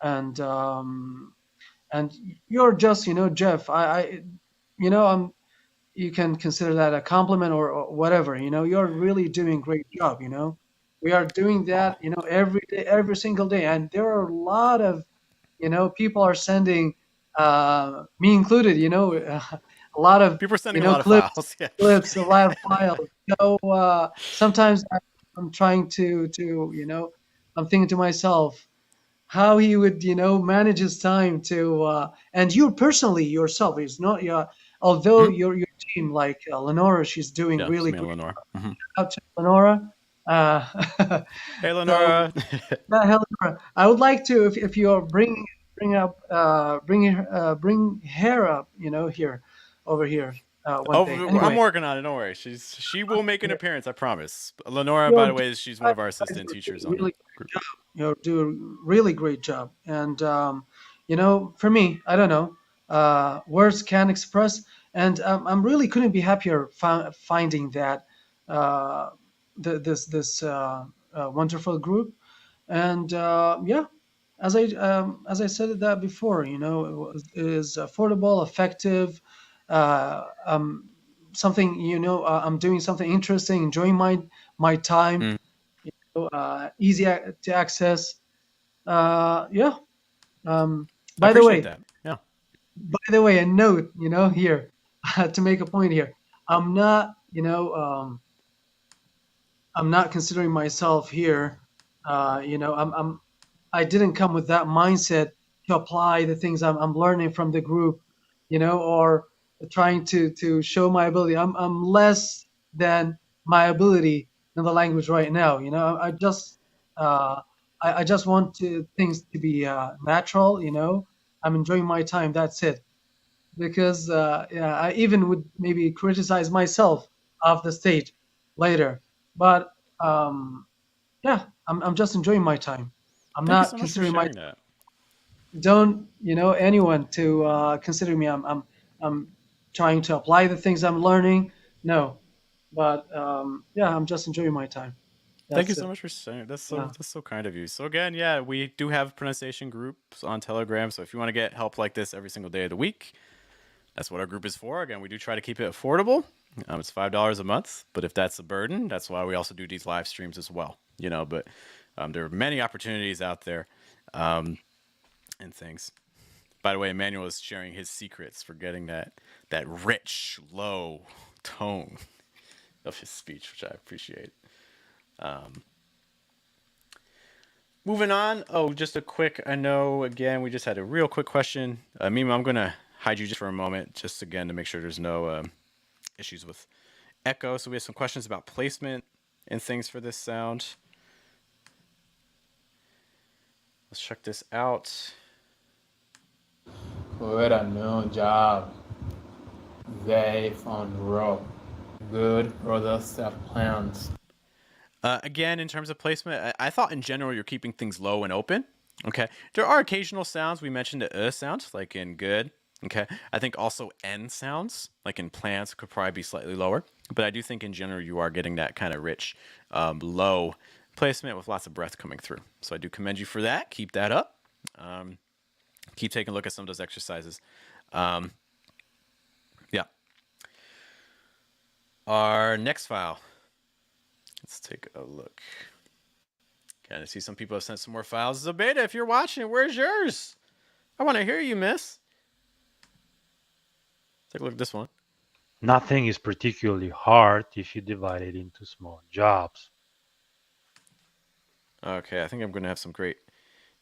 and and you're just, you know, Jeff. You know, you can consider that a compliment or whatever. You know, you're really doing great job. You know, we are doing Aw. that. You know, every day, every single day, and there are a lot of, you know, people are sending, me included. You know, a lot of, People are you sending a know, lot of files. Yeah. clips, a lot of files. So sometimes I'm trying to, you know, I'm thinking to myself how he would, you know, manage his time to and you personally yourself is not although Mhm. your team like Lenora, she's doing Yeah, it's really me and great. Lenore. Hmm. Out to Lenora. uh, Hey, so Lenora. Lenora, I would like to, if you're bring her up, you know, here, over here, one day Oh, I'm anyway. working on it. Don't worry. She will make an Yeah, appearance. I promise. Lenora, by you're the doing, way, she's one of our guys assistant are teachers doing on the really group. you do a really great job. And you know, for me, I don't know, words can express. And I'm really couldn't be happier finding that uh, this wonderful group. And yeah, as I said that before, you know, it is affordable, effective, um, something, you know, I'm doing something interesting, enjoying my time, Mm, easy to access. Yeah. Um, I by the appreciate way, that. Yeah. a note, you know, here to make a point here. I'm not, you know, I'm not considering myself here. You know, I didn't come with that mindset to apply the things I'm learning from the group, you know, or trying to show my ability. I'm less than my ability in the language right now. You know, uh, I just want things to be natural. You know, I'm enjoying my time. That's it. Because yeah, I even would maybe criticize myself off the stage later. But yeah, I'm just enjoying my time. I'm Thank you not so much for considering my, sharing that. don't, you know, anyone to consider me. I'm trying to apply the things I'm learning. No, but yeah, I'm just enjoying my time. Thank you That's so it. much for sharing. Yeah. That's so kind of you. So again, yeah, we do have pronunciation groups on Telegram. So if you want to get help like this every single day of the week, that's what our group is for. Again, we do try to keep it affordable. It's $5 a month, but if that's a burden, that's why we also do these live streams as well. You know, but there are many opportunities out there, and things. By the way, Emmanuel is sharing his secrets for getting that rich, low tone of his speech, which I appreciate. Moving on. Oh, just a quick. I know. Again, we just had a real quick question. Mimo, I'm gonna hide you just for a moment, just again to make sure there's no issues with echo. So we have some questions about placement and things for this sound. Let's check this out. Good afternoon, job. They found rope. Good brothers have plans. Again, in terms of placement, I thought in general you're keeping things low and open. Okay. There are occasional sounds. We mentioned the sound, like in good. Okay. I think also N sounds, like in plants, could probably be slightly lower. But I do think in general you are getting that kind of rich, low placement with lots of breath coming through. So I do commend you for that. Keep that up. Keep taking a look at some of those exercises. Yeah. Our next file. Let's take a look. Okay, I see some people have sent some more files. Zabeda, if you're watching, where's yours? I want to hear you, miss. Take a look at this one. Nothing is particularly hard if you divide it into small jobs. Okay, I think I'm going to have some great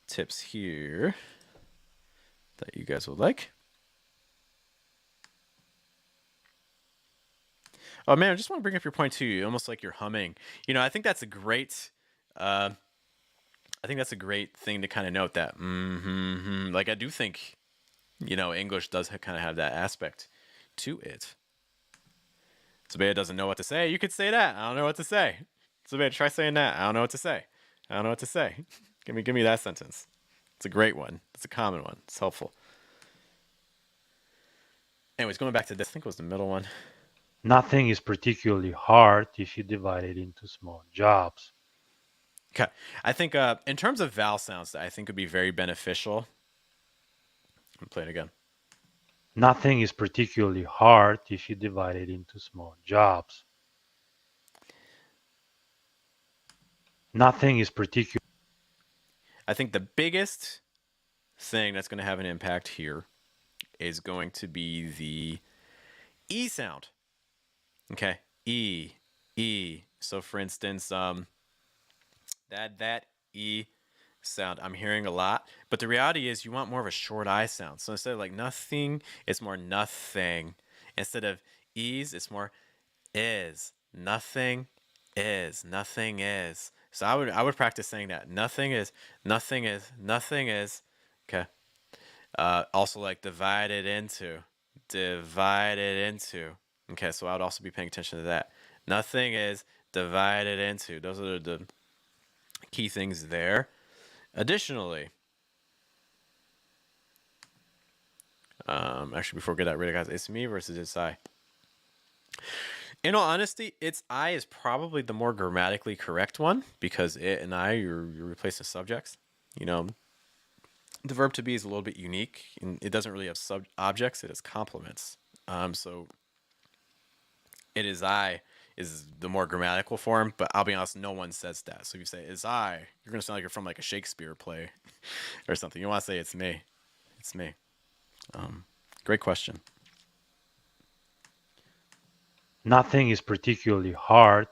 tips here that you guys will like. Oh man, I just want to bring up your point too. Almost like you're humming. I think that's a great. I think that's a great thing to kind of note that. Like I do think, English does kind of have that aspect to it. Somebody doesn't know what to say. You could say that. I don't know what to say. Somebody try saying that. I don't know what to say. I don't know what to say. Give me that sentence. It's a great one. It's a common one. It's helpful. Anyways, going back to this, I think it was the middle one. Nothing is particularly hard if you divide it into small jobs. Okay. I think in terms of vowel sounds, I think would be very beneficial. I'm playing again. Nothing is particularly hard if you divide it into small jobs. Nothing is particular. I think the biggest thing that's going to have an impact here is going to be the E sound. Okay, E. So for instance, that E sound I'm hearing a lot, but the reality is you want more of a short I sound. So instead of like nothing, it's more nothing. Instead of E's, it's more is. Nothing is. So I would practice saying that. Nothing is. Okay. Also like divided into. Okay, so I would also be paying attention to that. Nothing is divided into. Those are the key things there. Additionally, actually, before we get that rid of guys, it's me versus it's I. In all honesty, it's I is probably the more grammatically correct one because it and I, you're replacing subjects. The verb to be is a little bit unique, and it doesn't really have objects. It has complements. So it is I is the more grammatical form, but I'll be honest, no one says that. So if you say it's I, you're gonna sound like you're from like a Shakespeare play or something. You want to say it's me. It's me. Great question. Nothing is particularly hard.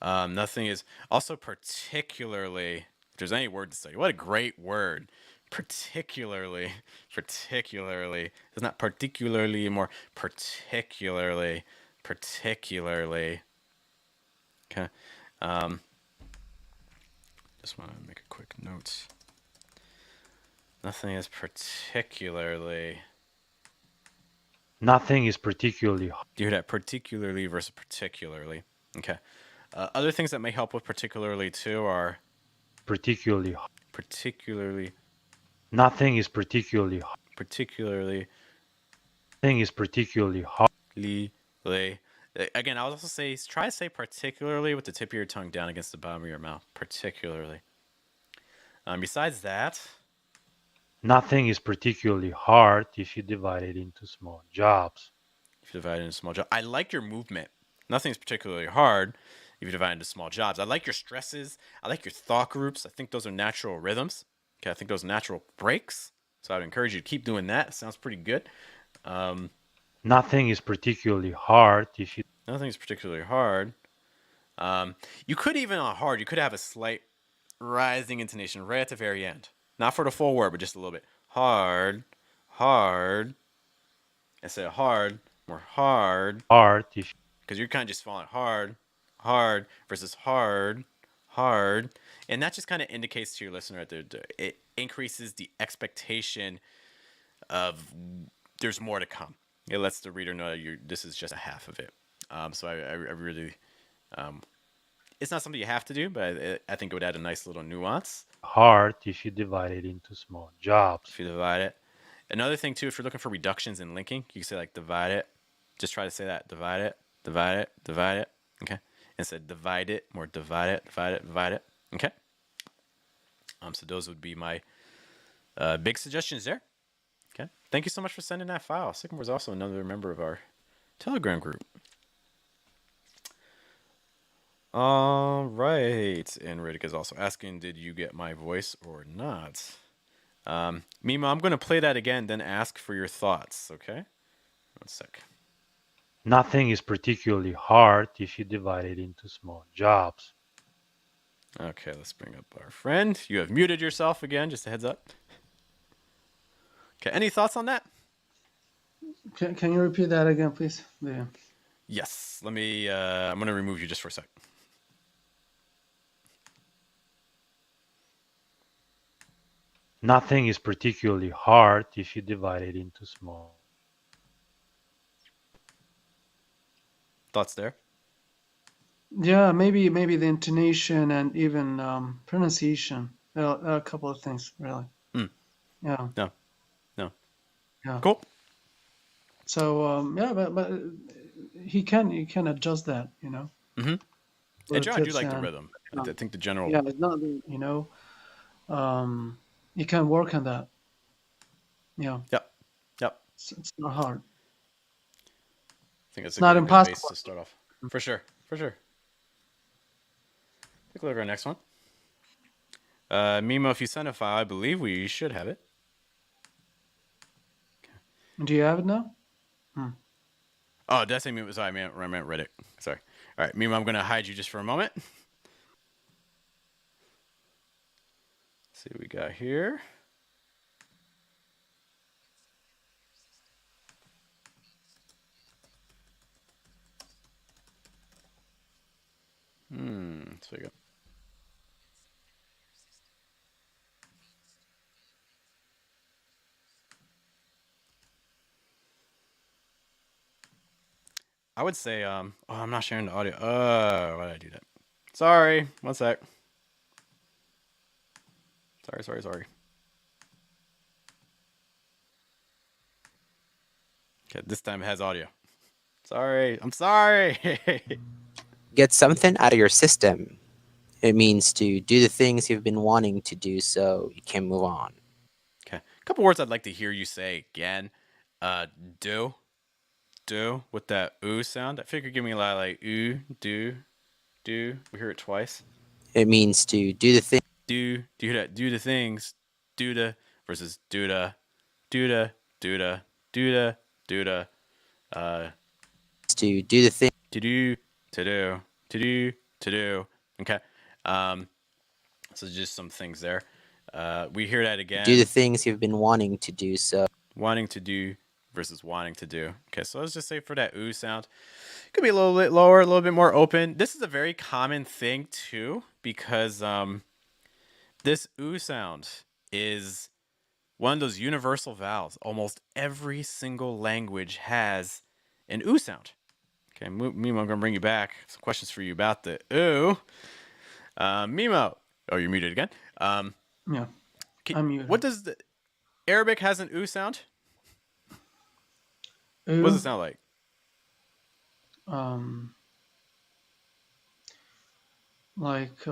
Nothing is also particularly. If there's any word to say, what a great word. Particularly. It's not particularly, more particularly. Okay. Just want to make a quick note. Nothing is particularly. Nothing is particularly. Do you hear that? Particularly versus particularly. Okay. Other things that may help with particularly too are particularly. Nothing is particularly. Nothing is particularly hard. Again, I would also say try to say particularly with the tip of your tongue down against the bottom of your mouth. Particularly. Besides that, nothing is particularly hard if you divide it into small jobs. I like your movement. Nothing is particularly hard if you divide it into small jobs. I like your stresses. I like your thought groups. I think those are natural rhythms. Okay, I think those are natural breaks. So I would encourage you to keep doing that. It sounds pretty good. Nothing is particularly hard if you. Nothing is particularly hard. You could even on hard, you could have a slight rising intonation right at the very end. Not for the full word, but just a little bit. Hard. Instead of hard, more hard. Hard. Because you're kind of just falling hard versus hard. And that just kind of indicates to your listener that it increases the expectation of there's more to come. It lets the reader know that this is just a half of it. So I really, it's not something you have to do, but I think it would add a nice little nuance. Hard if you divide it into small jobs. If you divide it. Another thing too, if you're looking for reductions in linking, you can say like divide it. Just try to say that. Divide it. Okay. Instead divide it, more divide it. Okay. So those would be my big suggestions there. Okay. Thank you so much for sending that file. Sycamore is also another member of our Telegram group. All right. And Riddick is also asking, did you get my voice or not? Mimo, I'm going to play that again, then ask for your thoughts. Okay. 1 sec. Nothing is particularly hard if you divide it into small jobs. Okay, let's bring up our friend. You have muted yourself again, just a heads up. Okay, any thoughts on that? Can you repeat that again, please? Yeah. Yes. Let me. I'm gonna remove you just for a sec. Nothing is particularly hard if you divide it into small. Thoughts there? Yeah, maybe the intonation and even pronunciation. A couple of things, really. Mm. Yeah, No. No. yeah. Cool. So yeah, but he can adjust that, Mm-hmm. for And the Joe, I do tips like the and rhythm. I think the general. yeah, it's not you can work on that. Yeah, Yep. Yep. it's not hard. I think it's It's a not good base impossible. to start off. For sure. For sure. Take a look at our next one. Mimo, if you send a file, I believe we should have it. Do you have it now? Oh, did I say Mimo? Sorry, I meant Reddit. Sorry. All right, Mimo, I'm going to hide you just for a moment. Let's see what we got here. So we go. I would say, oh, I'm not sharing the audio. Why did I do that? Sorry. One sec. Sorry. Okay, this time it has audio. Sorry. I'm sorry. Get something out of your system. It means to do the things you've been wanting to do so you can move on. Okay. A couple words I'd like to hear you say again. Do with that ooh sound. I figure give me a lot of like ooh, do. We hear it twice. It means to do the thing. Do you hear that? Do the things. Do the versus do the. Do the. Do the. Do the. Do the. To do the thing. To do. To do. To do. To do. Okay. So just some things there. We hear that again. Do the things you've been wanting to do so. Wanting to do versus wanting to do. Okay, so let's just say for that ooh sound, it could be a little bit lower, a little bit more open. This is a very common thing too, because this ooh sound is one of those universal vowels. Almost every single language has an ooh sound. Okay, Mimo, I'm gonna bring you back. Some questions for you about the ooh. Mimo, oh, you're muted again. Yeah, I'm muted. What does the Arabic has an ooh sound? Ooh, What does it sound like? like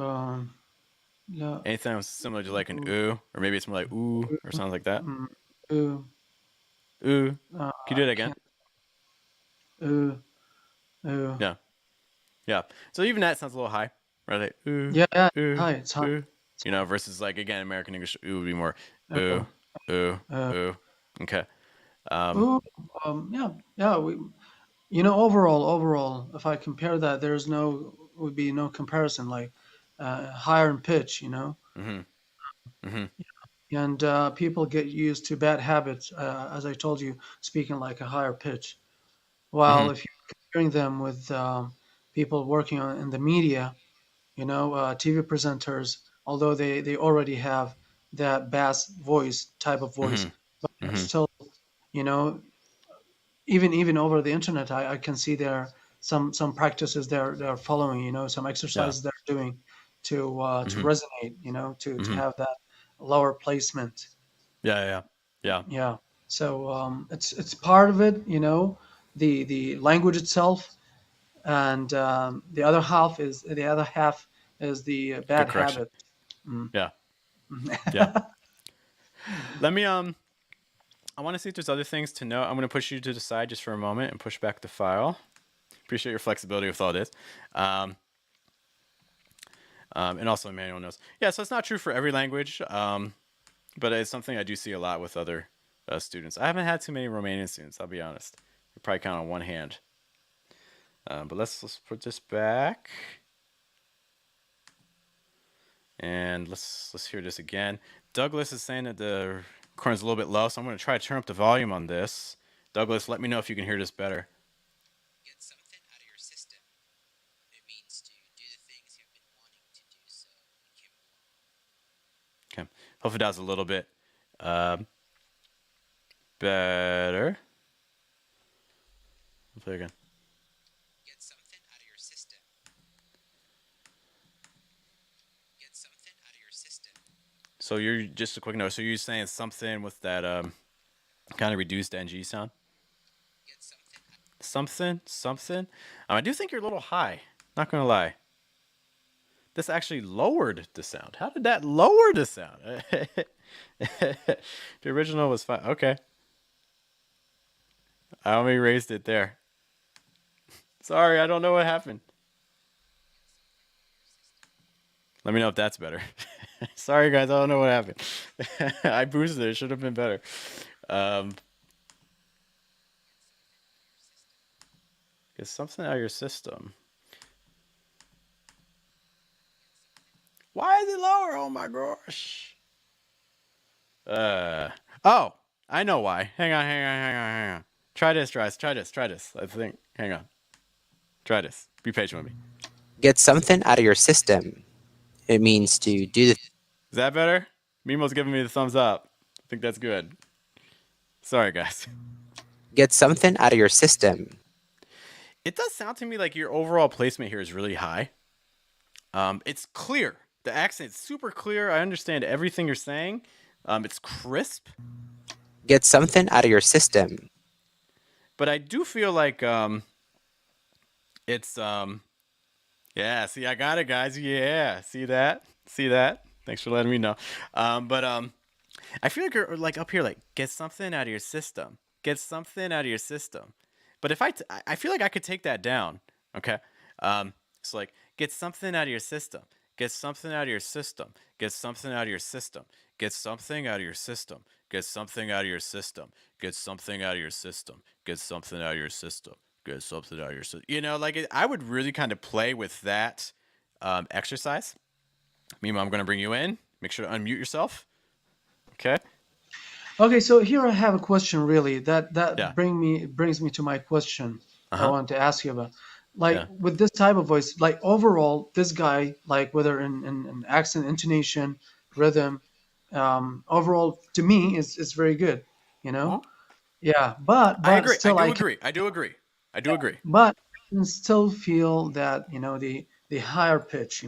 yeah, Anything similar to like an ooh, or maybe it's more like ooh, or sounds like that. ooh, Ooh. Can you do it again? ooh, ooh. Yeah. So even that sounds a little high, right? Like ooh, Yeah, ooh, hi, it's high. ooh. You know, versus like again, American English ooh would be more ooh, ooh, ooh. Okay. Ooh, yeah. Overall, if I compare that, would be no comparison. Like higher in pitch, and people get used to bad habits, as I told you, speaking like a higher pitch. While if you're comparing them with people working in the media, TV presenters, although they already have that bass voice type of voice, but still, you know, even over the internet, I can see there some practices they're following, some exercises they're doing to resonate, to have that lower placement. Yeah. Yeah. So it's part of it, the language itself, and the other half is the Good bad correction. habit. Yeah. Yeah. Let me I want to see if there's other things to know. I'm going to push you to the side just for a moment and push back the file. Appreciate your flexibility with all this. And also manual notes. Yeah, so it's not true for every language, but it's something I do see a lot with other students. I haven't had too many Romanian students, I'll be honest. You probably count on one hand. But let's put this back. And let's hear this again. Douglas is saying that the recording's a little bit low, so I'm going to try to turn up the volume on this. Douglas, let me know if you can hear this better. Okay. Hopefully that was a little bit better. I'll play again. Get something out of your system. Get something out of your system. So you're just a quick note. So you're saying something with that kind of reduced NG sound? Get Something. I do think you're a little high. Not gonna lie. This actually lowered the sound. How did that lower the sound? The original was fine. Okay. I only raised it there. Sorry, I don't know what happened. Let me know if that's better. Sorry, guys, I don't know what happened. I boosted it. It should have been better. Get something out of your system. Why is it lower? Oh my gosh. Oh, I know why. Hang on. Try this. I think. Hang on. Try this. Be patient with me. Get something out of your system. It means to do the. Is that better? Mimo's giving me the thumbs up. I think that's good. Sorry, guys. Get something out of your system. It does sound to me like your overall placement here is really high. It's clear. The accent's super clear. I understand everything you're saying. It's crisp. Get something out of your system. But I do feel like it's yeah, see, I got it, guys. Yeah, see that? Thanks for letting me know. But I feel like you're like up here, like get something out of your system. Get something out of your system. But if I feel like I could take that down. Okay. It's like get something out of your system. Get something out of your system. Get something out of your system. Get something out of your system. Get something out of your system. Get something out of your system. Get something out of your system. Get something out of your system. You know, like I would really kind of play with that exercise. Mimo, I'm going to bring you in. Make sure to unmute yourself. Okay. Okay, so here I have a question. Really, that Yeah. brings me to my question. I Uh-huh. want to ask you about, like, Yeah. with this type of voice, like overall, this guy, like whether in accent, intonation, rhythm, overall to me is very good. You know, Uh-huh. yeah. I But agree. still, I do agree. but I can still feel that the higher pitch.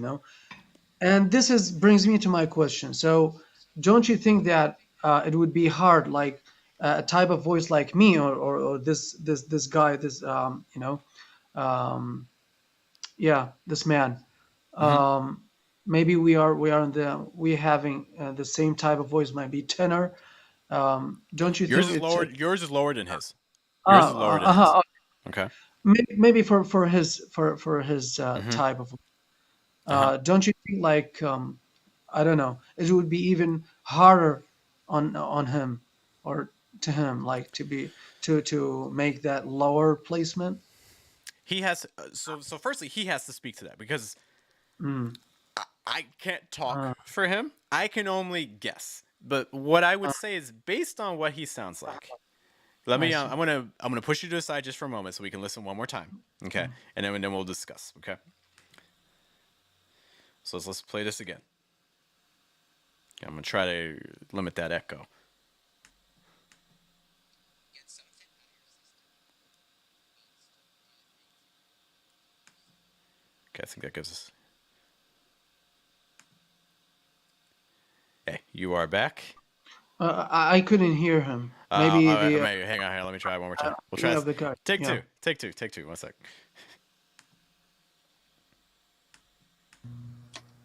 And this brings me to my question. So, don't you think that it would be hard, like a type of voice like me, or this guy, this yeah, this man? Mhm. Maybe we having the same type of voice, might be tenor. Don't you Yours think is it's lower. Yours is lower than his. Yours is lower than his. Okay. maybe for his Mhm. type of Uh-huh. don't you think like I don't know, it would be even harder on him or to him, like to make that lower placement? He has so firstly he has to speak to that because Mm. I can't talk Uh, for him. I can only guess. But what I would say is based on what he sounds like. Let I me see. I'm gonna push you to the side just for a moment so we can listen one more time. Okay. And then we'll discuss. Okay. So let's play this again. Okay, I'm gonna try to limit that echo. Okay, I think that gives us. Hey, you are back. I couldn't hear him. Maybe the Hang on here. Let me try it one more time. We'll try name this. of the guy. Take Yeah. two. Take two. Take two. 1 sec.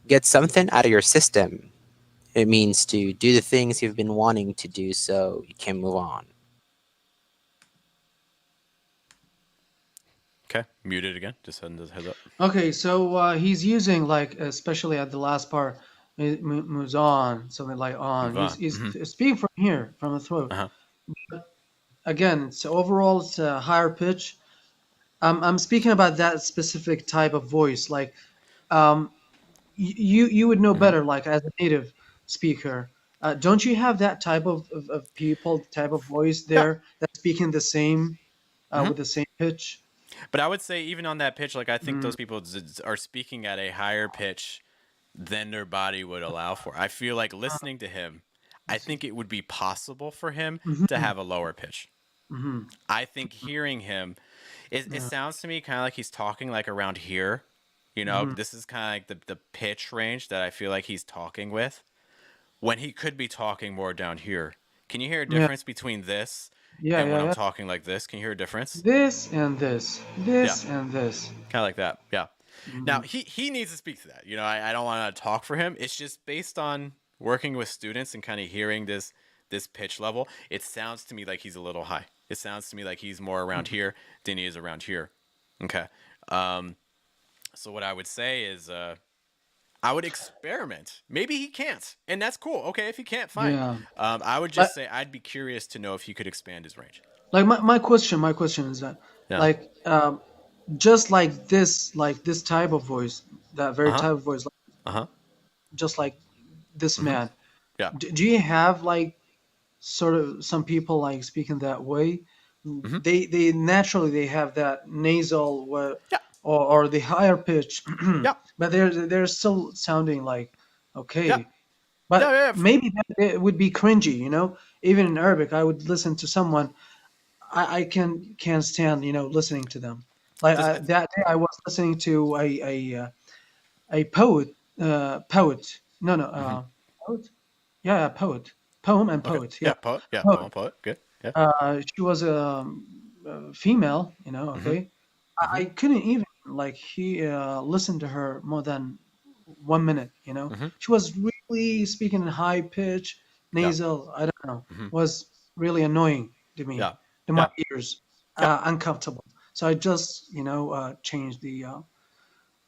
Get something out of your system. It means to do the things you've been wanting to do so you can move on. Okay, mute it again. Just heads up. Okay, so he's using, like, especially at the last part, moves on, something like on. Move on. He's speaking from here, from the throat. Uh-huh. Again, so overall, it's a higher pitch. I'm speaking about that specific type of voice. Like, you would know better, like as a native speaker. Don't you have that type of people, type of voice Yeah. there that's speaking the same Mhm. with the same pitch? But I would say even on that pitch, like I think Mm. those people are speaking at a higher pitch than their body would allow for. I feel like listening to him, I think it would be possible for him to Mm-hmm. have a lower pitch. Mm-hmm. I think hearing him, it Yeah. sounds to me kind of like he's talking like around here. Mm-hmm. This is kind of like the pitch range that I feel like he's talking with when he could be talking more down here. Can you hear a Yeah. difference between this Yeah. and when Yeah. I'm Yeah. talking like this? Can you hear a difference? This and this. Yeah, This and this. kind of like that. Yeah. Now Mm-hmm. he needs to speak to that. I don't want to talk for him. It's just based on working with students and kind of hearing this pitch level. It sounds to me like he's a little high. It sounds to me like he's more around here than he is around here. Okay. So what I would say is I would experiment. Maybe he can't, and that's cool. Okay, if he can't, fine. Yeah. I would Like, just say I'd be curious to know if he could expand his range. like my question is that, Yeah. like, just like this type of voice, that Uh very huh. type of voice, Uh huh. just like this Mm-hmm. man. Yeah. Do you have like sort of some people like speaking that way? Mm-hmm. They naturally they have that nasal Yeah. or the higher pitch, Yeah. but they're still sounding like Yeah. okay. Yeah. But Yeah. maybe that it would be cringy, Even in Arabic, I would listen to someone. I can't stand, listening to them. Like This, that day, I was listening to a poet. Poet. No, no. mm-hmm. Poet. Yeah, poet. Poem and Okay. poet. Yeah. Yeah, Poet. Yeah. poet. Poet. Good. Yeah. She was a female. Mm-hmm. Okay. Mm-hmm. I couldn't even like listen to her more than 1 minute. Mm-hmm. She was really speaking in high pitch, Yeah. nasal. I don't know. Mm-hmm. Was really annoying to me, Yeah. to my Yeah. ears, Yeah. uncomfortable. So I just changed the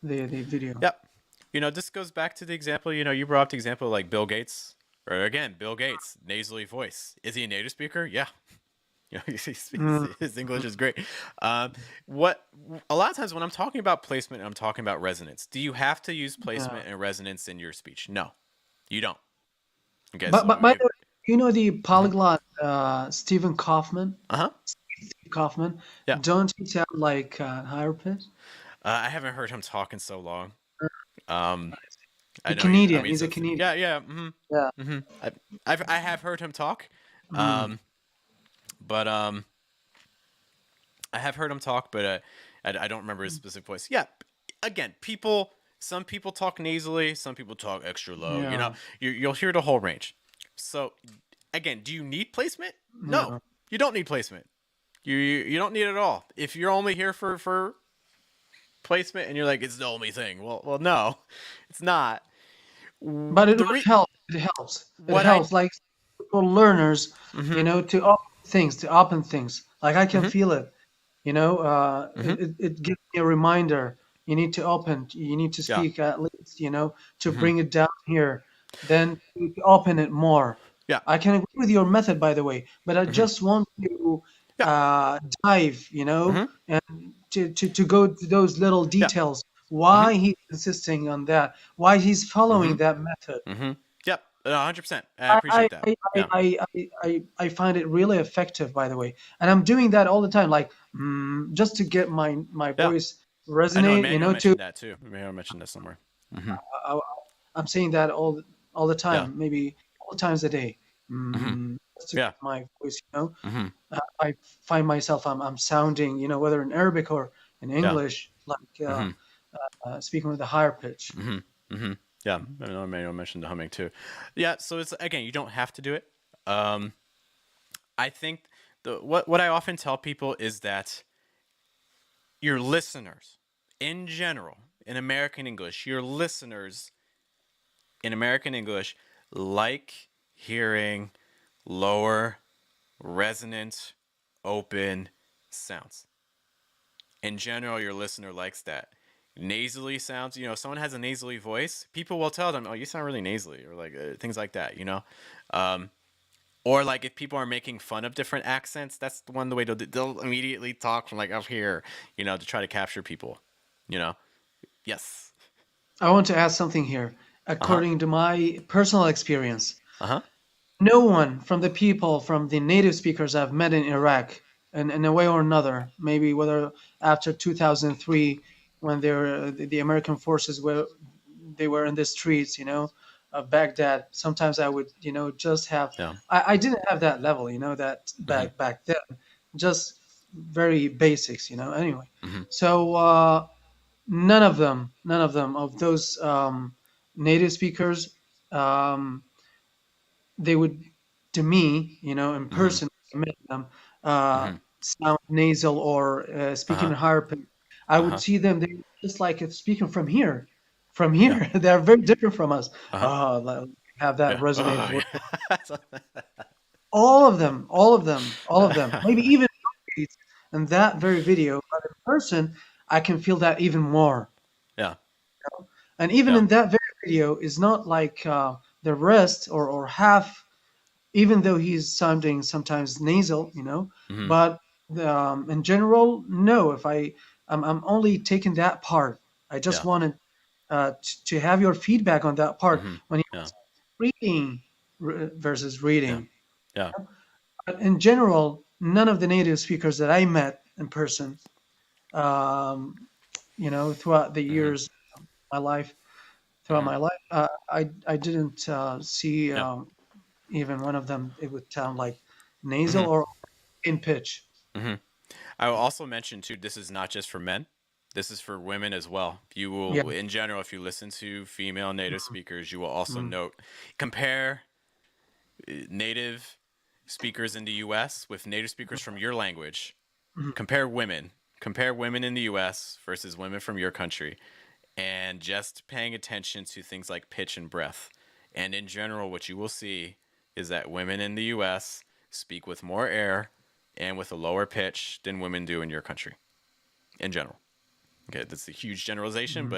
video. Yeah. This goes back to the example. You brought up the example like Bill Gates, or again, Bill Gates, nasally voice. Is he a native speaker? Yeah. He speaks, Mm, his English is great. What a lot of times when I'm talking about placement, I'm talking about resonance. Do you have to use yeah. placement and resonance in your speech? No, you don't. Okay, But so by the way, the polyglot Stephen Kaufman. uh-huh. Kaufman, Yeah. don't he sound like higher pitch? I haven't heard him talk in so long. Um, I The know Canadian. he's He's a a Canadian. yeah, yeah. Mm-hmm. Yeah. Mm-hmm. I have heard him talk. Mm, But I have heard him talk, but I don't remember his specific voice. Yeah, again, some people talk nasally, some people talk extra low. yeah. You'll hear the whole range. So, again, do you need placement? No, Yeah. you don't need placement. You don't need it at all. If you're only here for placement and you're like it's the only thing, well, no, it's not. But it The would re- help. It helps. It what I helps. Like for learners, mm-hmm, to open things. Like I can mm-hmm, feel it. mm-hmm, It gives me a reminder. You need to open. You need to yeah, speak at least. To mm-hmm, bring it down here. Then to open it more. yeah, I can agree with your method, by the way, but I mm-hmm, just want to yeah, dive, mm-hmm, and to go to those little yeah, details. mm-hmm, Why he's insisting on that? Why he's mm-hmm, following that method? mm-hmm. Yep, 100%. I I I appreciate that. I Yeah, I find it really effective, by the way, and I'm doing that all the time, like just to get my yeah. voice I know resonate. Emmanuel To mentioned that too. Emmanuel mentioned that somewhere. Mm-hmm. I, I'm saying that all the Yeah, time, maybe all times a day, mm-hmm, just to yeah, get my voice. mm-hmm, I find myself I'm sounding, whether in Arabic or in yeah, English, like mm-hmm, speaking with a higher pitch. mm-hmm, mm-hmm. Yeah, I know Emmanuel mentioned the humming too. Yeah, so it's again, you don't have to do it. Um, I think what I often tell people is that your listeners, in general, in American English, your listeners in American English like hearing lower, resonant, open sounds. In general, your listener likes that. Nasally sounds, if someone has a nasally voice, people will tell them, oh, you sound really nasally, or like things like that. Um, or like if people are making fun of different accents, that's the way they'll immediately talk from like up here, to try to capture people, you know? Yes. I want to add something here. Uh huh. According to my personal experience, Uh huh. no one from the people, from the native speakers I've met in Iraq, and in a way or another, maybe whether after 2003, when the American forces they were in the streets, of Baghdad. Sometimes I would, just have. Yeah. I didn't have that level, that Hmm. back then. Just very basics, Anyway, Hmm. so none of them of those native speakers, um, they would, to me, in Hmm. person, I met them, Hmm. sound nasal or speaking Uh-huh. in higher pitch. I would Uh-huh. see them, they just like speaking from here, from Yeah. here. They're very different from us. Uh-huh. Oh, have that Yeah. resonate Oh, with yeah. all of them, all of them, all of them. Maybe even in that very video, but in person, I can feel that even more. Yeah. And even Yeah. in that very video, is not like the rest or half, even though he's sounding sometimes nasal, Hmm. but in general, no. If I'm only taking that part. I just Yeah. wanted to have your feedback on that part Hmm. when he Yeah. was reading versus Yeah. reading. Yeah. But in general, none of the native speakers that I met in person, um, throughout the Hmm. years of my life, Hmm. I didn't see Yeah. even one of them. It would sound like nasal Hmm. or in pitch. Hmm. I will also mention too, this is not just for men. This is for women as well. You Yeah. will, in general, if you listen to female native speakers, you will also Mm. note, compare native speakers in the U.S. with native speakers from your language. Mhm. Compare women. Compare women in the U.S. versus women from your country, and just paying attention to things like pitch and breath. And in general, what you will see is that women in the U.S. speak with more air and with a lower pitch than women do in your country, in general. Okay, that's a huge generalization, Mhm.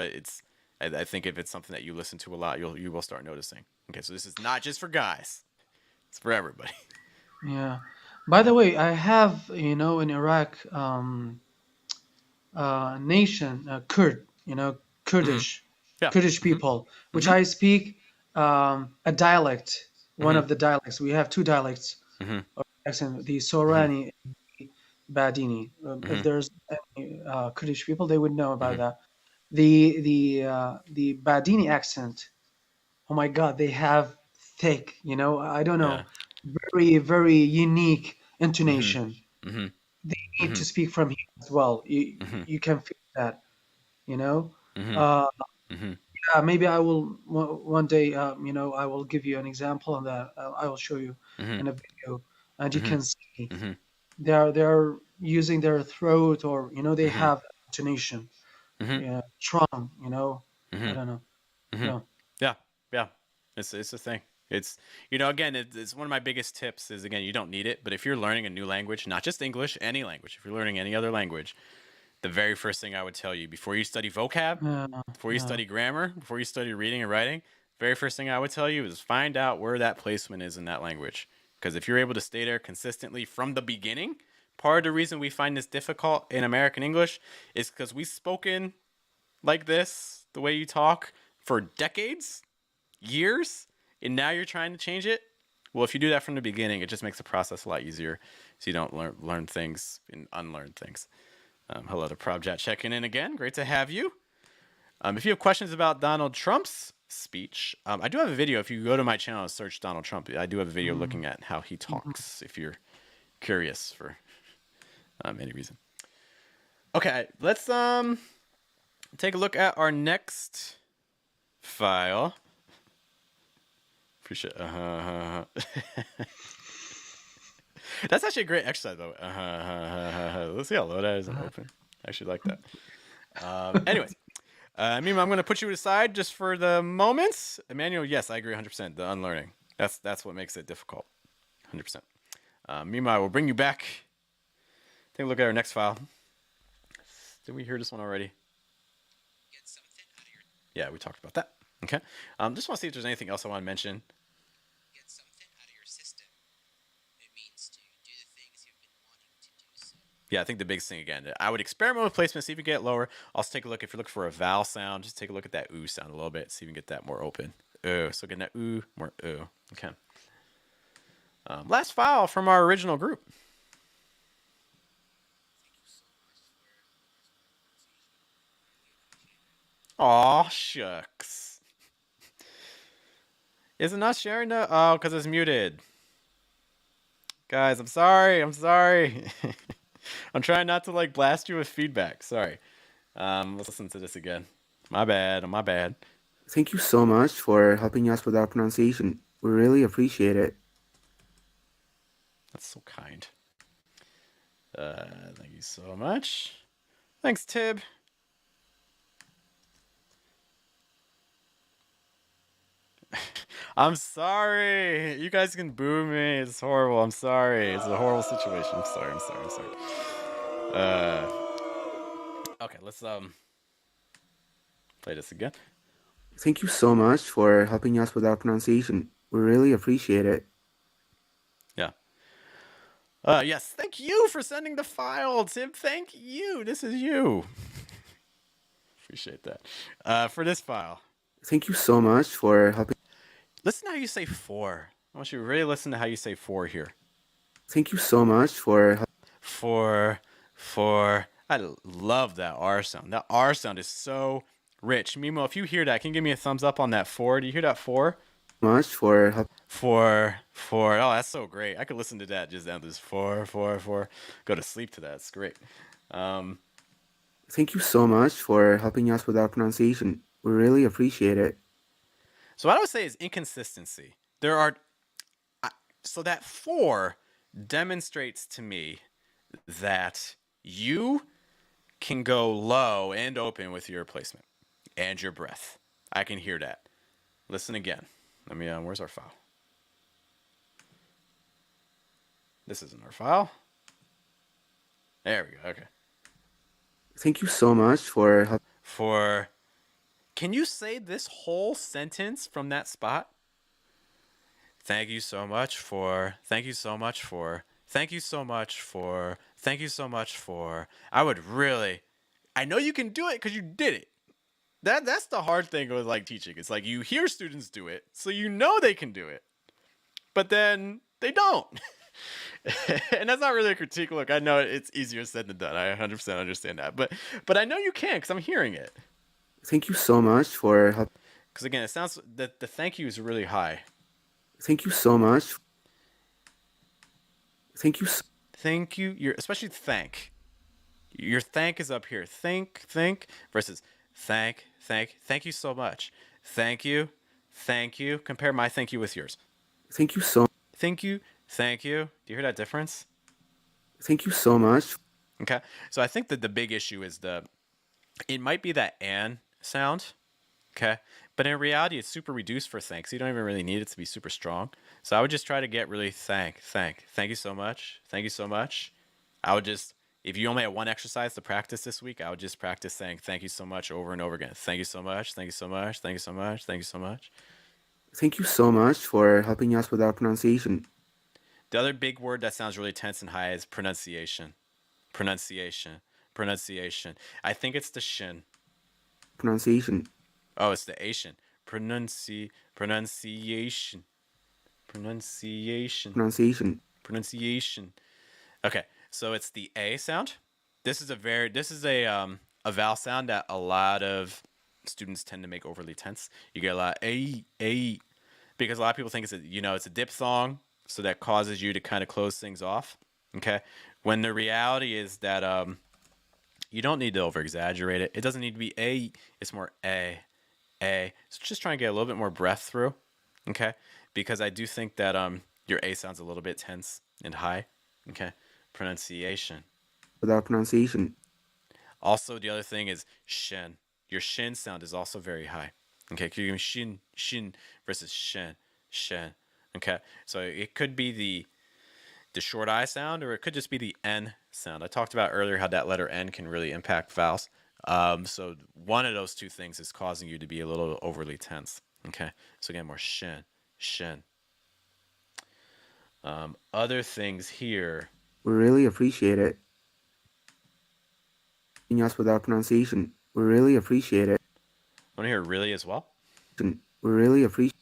but I think if it's something that you listen to a lot, you will start noticing. Okay, so this is not just for guys; it's for everybody. Yeah. By Yeah. the way, I have, in Iraq, nation, Kurd, Hmm. Kurdish, Yeah. Kurdish Hmm. people, which Hmm. I speak a dialect, one Hmm. of the dialects. We have two dialects, Hmm. accent, the Hmm. Sorani and the Badini. If Hmm. there's any Kurdish people, they would know about Hmm. that. The Badini accent. Oh my God, they have thick, I don't Yeah. know, very very unique Hmm. intonation. Hmm. They need Hmm. to speak from here as well. You Hmm. you can feel that, you know. Hmm. Uh, Hmm. yeah, maybe I will one day. I will give you an example on that. I will show you Hmm. in a video, and you Hmm. can see Hmm. they're using their throat, or they Hmm. have intonation, Hmm. yeah, strong. I Hmm. don't know. Hmm. Yeah. Yeah. Yeah. It's a thing. It's again, it's one of my biggest tips is, again, you don't need it, but if you're learning a new language, not just English, any language, if you're learning any other language, the very first thing I would tell you before you study vocab, Yeah. before you Yeah. study grammar, before you study reading and writing, very first thing I would tell you is find out where that placement is in that language. Because if you're able to stay there consistently from the beginning, part of the reason we find this difficult in American English is because we've spoken like this, the way you talk, for decades, years, and now you're trying to change it. Well, if you do that from the beginning, it just makes the process a lot easier, so you don't learn things and unlearn things. Hello to Probjat checking in again. Great to have you. If you have questions about Donald Trump's speech, I do have a video. If you go to my channel and search Donald Trump, I do have a video Mm. looking at how he Mhm. talks, if you're curious for any reason. Okay, let's take a look at our next file. Appreciate. That's actually a great exercise, though. Let's see how low that is and open. I actually like that. Anyways, Mimo, I'm going to put you aside just for the moments. Emmanuel, yes, I agree 100%. The unlearning. That's what makes it difficult. 100%. Mimo, I will bring you back. Take a look at our next file. Did we hear this one already? Yeah, we talked about that. Okay. Just want to see if there's anything else I want to mention. Get something out of your system. It means to do the things you've been wanting to do. So Yeah, I think the biggest thing, again, I would experiment with placement, see if you get lower. Also take a look, if you're looking for a vowel sound, just take a look at that ooh sound a little bit, see if you can get that more open. So getting that ooh, more ooh. Okay. Last file from our original group. Aw, shucks. Is it not sharing now? Oh, because it's muted. Guys, I'm sorry. I'm sorry. I'm trying not to like blast you with feedback. Sorry. Let's listen to this again. My bad. My bad. Thank you so much for helping us with our pronunciation. We really appreciate it. That's so kind. Thank you so much. Thanks, Tib. I'm sorry. You guys can boo me. It's horrible. I'm sorry. It's a horrible situation. I'm sorry. I'm sorry. Okay, let's play this again. Thank you so much for helping us with our pronunciation. We really appreciate it. Yeah. Yes, thank you for sending the file, Tib. Thank you. This is you. Appreciate that. For this file. Thank you so much for helping. Listen to how you say for. I want you to really listen to how you say for here. Thank you so much for. For. I love that R sound. That R sound is so rich. Mimo, if you hear that, can you give me a thumbs up on that for? Do you hear that for? Much for help. For. Oh, that's so great. I could listen to that just down this for. Go to sleep to that. It's great. Thank you so much for helping us with our pronunciation. We really appreciate it. So what I would say is inconsistency. There are. So that for demonstrates to me that you can go low and open with your placement and your breath. I can hear that. Listen again. Let me, where's our file? This isn't our file. There we go. Okay. Thank you so much for help. For. Can you say this whole sentence from that spot? Thank you so much for. Thank you so much for. Thank you so much for. Thank you so much for. I would really. I know you can do it because you did it. That's the hard thing with like teaching. It's like you hear students do it, so you know they can do it, but then they don't. And that's not really a critique. Look, I know it's easier said than done. I 100% understand that, but I know you can because I'm hearing it. Thank you so much for help. Because again, it sounds that the thank you is really high. Thank you so much. Thank you. Thank you. Especially thank. Your thank is up here. Think versus thank you so much. Thank you. Compare my thank you with yours. Thank you so. Thank you. Do you hear that difference? Thank you so much. Okay. So I think that the big issue is it might be that "and" sound. Okay. But in reality, it's super reduced for thanks. You don't even really need it to be super strong. So I would just try to get really thank you so much. Thank you so much. I would just, if you only had one exercise to practice this week, I would just practice saying thank you so much over and over again. Thank you so much. Thank you so much. Thank you so much. Thank you so much. Thank you so much for helping us with our pronunciation. The other big word that sounds really tense and high is pronunciation. Pronunciation. I think it's the shin. Pronunciation. Oh, it's the Asian. Pronunciation. Okay, so it's the A sound. This is a vowel sound that a lot of students tend to make overly tense. You get a lot of A, because a lot of people think it's a diphthong, so that causes you to kind of close things off. Okay, when the reality is that you don't need to over exaggerate it. It doesn't need to be A. It's more A. So just try and get a little bit more breath through, okay? Because I do think that your A sounds a little bit tense and high, okay? Pronunciation. Without pronunciation. Also, the other thing is shin. Your shin sound is also very high, okay? You're going shin versus shin. Okay? So it could be the short I sound, or it could just be the N sound. I talked about earlier how that letter N can really impact vowels. So one of those two things is causing you to be a little overly tense. Okay, so again, more shin. Other things here. We really appreciate it. Us with our pronunciation. We really appreciate it. Want to hear really as well? We really appreciate.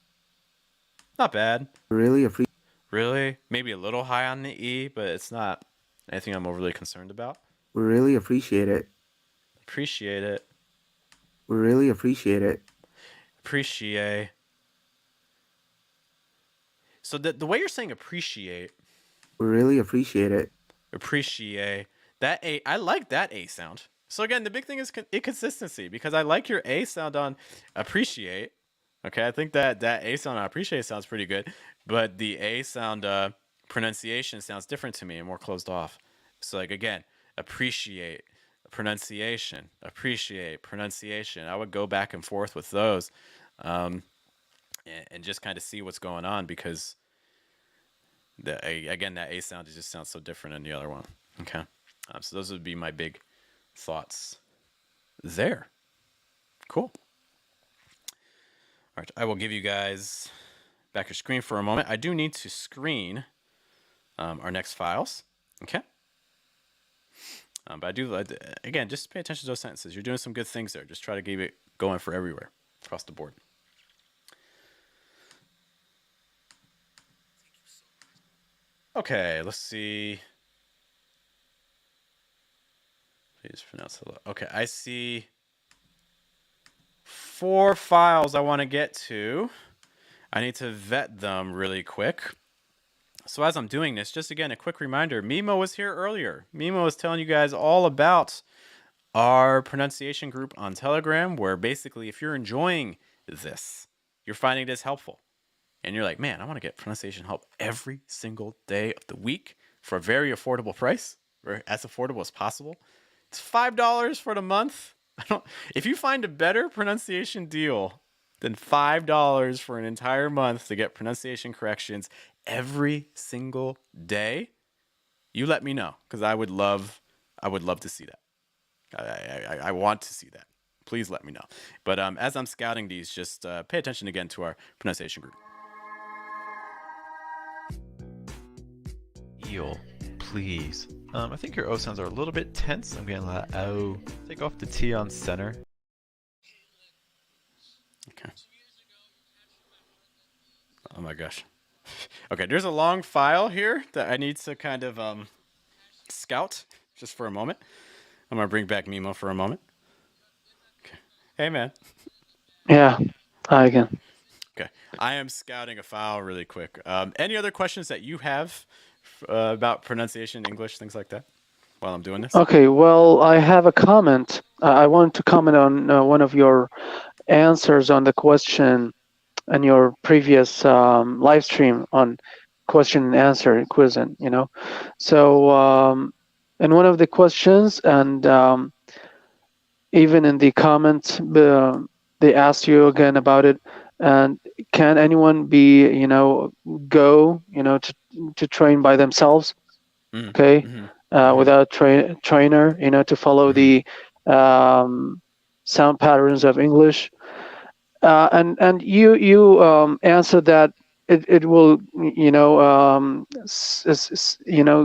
Not bad. We really appreciate. Really? Maybe a little high on the E, but it's not anything I'm overly concerned about. We really appreciate it. Appreciate it. We really appreciate it. Appreciate. So the way you're saying appreciate, We really appreciate it. appreciate that A. I like that A sound. So again, the big thing is inconsistency, because I like your A sound on appreciate. Okay, I think that A sound on appreciate sounds pretty good, but the A sound pronunciation sounds different to me and more closed off. So like again, appreciate, pronunciation, appreciate, pronunciation. I would go back and forth with those, and just kind of see what's going on, because again, that A sound just sounds so different than the other one. Okay, so those would be my big thoughts there. Cool. All right, I will give you guys back your screen for a moment. I do need to screen our next files. Okay. But I do, again, just pay attention to those sentences. You're doing some good things there. Just try to keep it going for everywhere, across the board. Okay, let's see. Please pronounce hello. Okay, I see 4 files I want to get to. I need to vet them really quick. So as I'm doing this, just again, a quick reminder, Mimo was here earlier. Mimo was telling you guys all about our pronunciation group on Telegram, where basically if you're enjoying this, you're finding this helpful, and you're like, man, I want to get pronunciation help every single day of the week for a very affordable price, or as affordable as possible. It's $5 for the month. If you find a better pronunciation deal than $5 for an entire month to get pronunciation corrections every single day, you let me know, because I would love to see that. I want to see that. Please let me know. But as I'm scouting these, just pay attention again to our pronunciation group. Eel, please. I think your O sounds are a little bit tense. I'm getting a lot of O. Take off the T on center. Okay. Oh my gosh. Okay, there's a long file here that I need to kind of scout just for a moment. I'm gonna bring back Mimo for a moment. Okay. Hey man. Yeah. Hi again. Okay. I am scouting a file really quick. Any other questions that you have about pronunciation, English, things like that, while I'm doing this? Okay. Well, I have a comment. I want to comment on one of your answers on the question in your previous live stream on question and answer quizzing, you know. So in one of the questions, and even in the comments, they asked you again about it, and can anyone be, you know, go, you know, to train by themselves, okay, without trainer, you know, to follow the sound patterns of English. And you answered that it will, you know,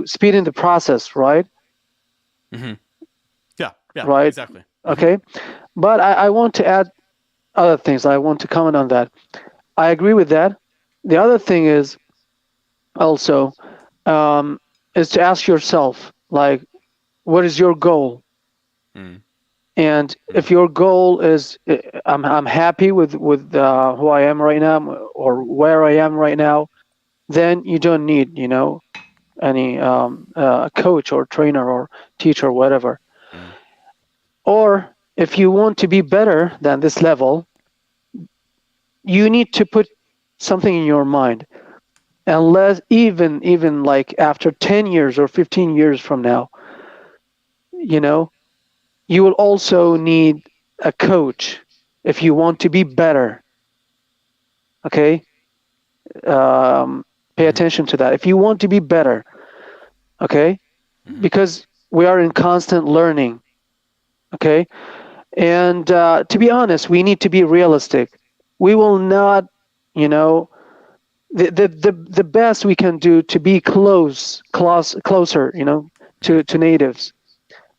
speed in the process, right? Yeah, right, exactly. Okay, but I want to add other things. I want to comment on that. I agree with that. The other thing is also is to ask yourself, like, what is your goal? And if your goal is, I'm happy with who I am right now, or where I am right now, then you don't need, you know, any coach or trainer or teacher or whatever. Or if you want to be better than this level, you need to put something in your mind. Unless even like after 10 years or 15 years from now, you know, you will also need a coach if you want to be better. Okay? Pay attention to that. If you want to be better, okay? Because we are in constant learning, okay? And to be honest, we need to be realistic. We will not, you know, the best we can do to be closer, you know, to natives.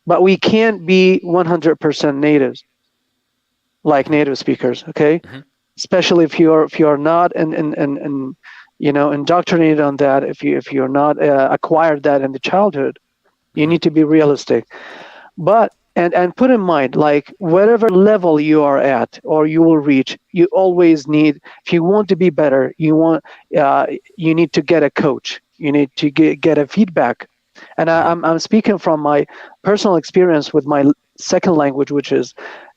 But we can't be 100% natives, like native speakers, okay? Especially if you're not and you know, indoctrinated on that. If you're not acquired that in the childhood, you need to be realistic. But and put in mind, like whatever level you are at or you will reach, you always need, if you want to be better, you need to get a coach, you need to get a feedback. And I'm speaking from my personal experience with my second language, which is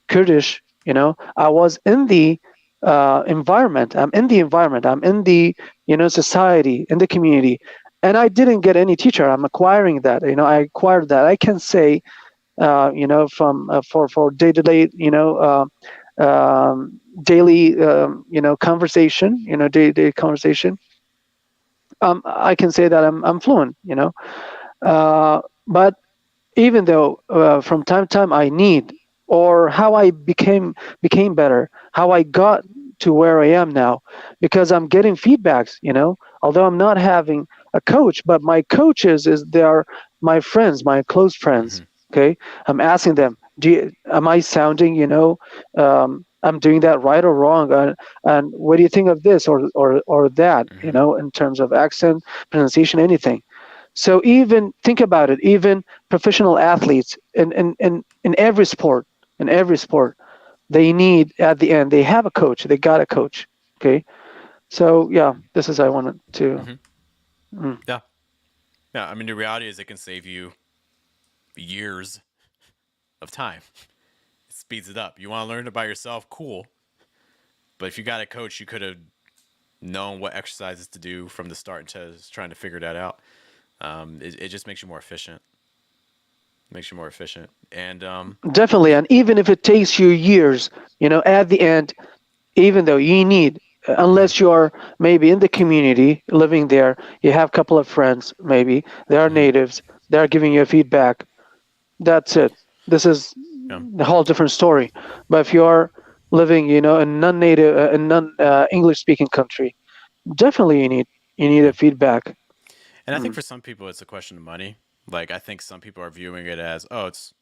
Kurdish. I was in the environment. I'm in the environment. I'm in the society, in the community, and I didn't get any teacher. I'm acquiring that. I acquired that. I can say, from for day to day, daily, conversation, day conversation. I can say that I'm fluent. But even though from time to time I need, or how I became better, how I got to where I am now, because I'm getting feedbacks, although I'm not having a coach, but my coaches they are my friends, my close friends. Okay, I'm asking them, am I sounding, I'm doing that right or wrong, and what do you think of this or that, in terms of accent, pronunciation, anything. So even think about it, even professional athletes in every sport, they need, at the end, they have a coach, they got a coach. Okay. So yeah, this is, I wanted to. Yeah. I mean, the reality is it can save you years of time. It speeds it up. You want to learn it by yourself, cool. But if you got a coach, you could have known what exercises to do from the start instead of trying to figure that out. It just makes you more efficient. And definitely. And even if it takes you years, at the end, even though you need, unless you're maybe in the community living there, you have a couple of friends, maybe they are natives, they're giving you feedback, that's it. This is a whole different story. But if you're living, in non-native, non-English speaking country, definitely you need a feedback. And I think for some people it's a question of money. Like, I think some people are viewing it as, oh, it's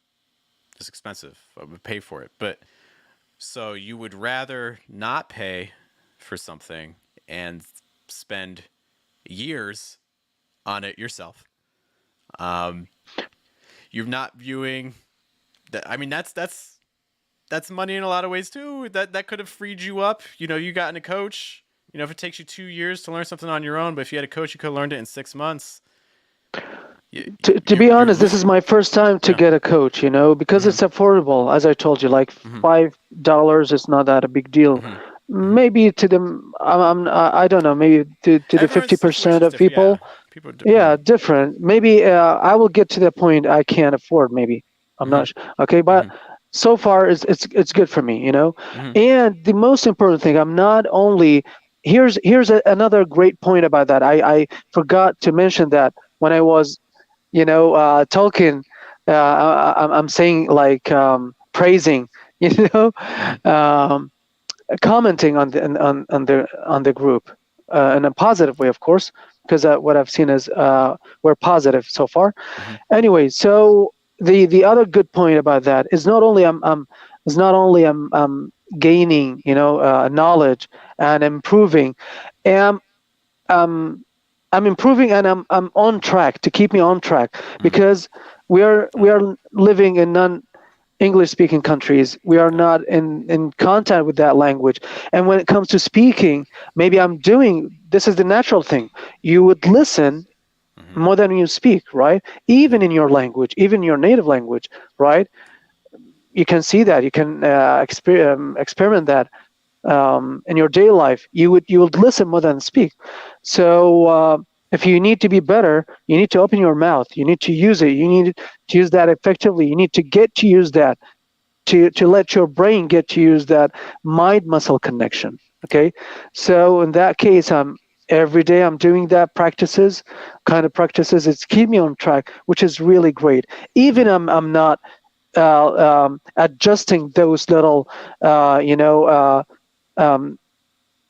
expensive, I would pay for it. But so you would rather not pay for something and spend years on it yourself. You're not viewing that. I mean, that's money in a lot of ways too. That could have freed you up. You got in a coach. If it takes you 2 years to learn something on your own, but if you had a coach, you could have learned it in 6 months. To be honest, this is my first time to get a coach, because it's affordable. As I told you, like $5 is not that a big deal. Maybe to them, I don't know, maybe to the 50% of people, different. Maybe I will get to the point I can't afford. Maybe I'm not sure. Okay, but so far it's good for me, And the most important thing, I'm not only here's another great point about that. I forgot to mention that when I was talking, I'm saying, like, praising, commenting on the group in a positive way, of course, because what I've seen is we're positive so far. Anyway, so the other good point about that is not only I'm gaining knowledge and improving, I'm improving, and I'm on track to keep me on track, because we are living in non-English speaking countries. We are not in contact with that language, and when it comes to speaking, maybe this is the natural thing. You would listen more than you speak, right? Even in your language, even your native language, right? You can see that. You can experiment that in your daily life. You would listen more than speak. So if you need to be better, you need to open your mouth. You need to use it. You need to use that effectively. You need to get to use that, to let your brain get to use that mind muscle connection. Okay, so in that case, every day I'm doing that practices. It's keep me on track, which is really great. Even I'm not adjusting those little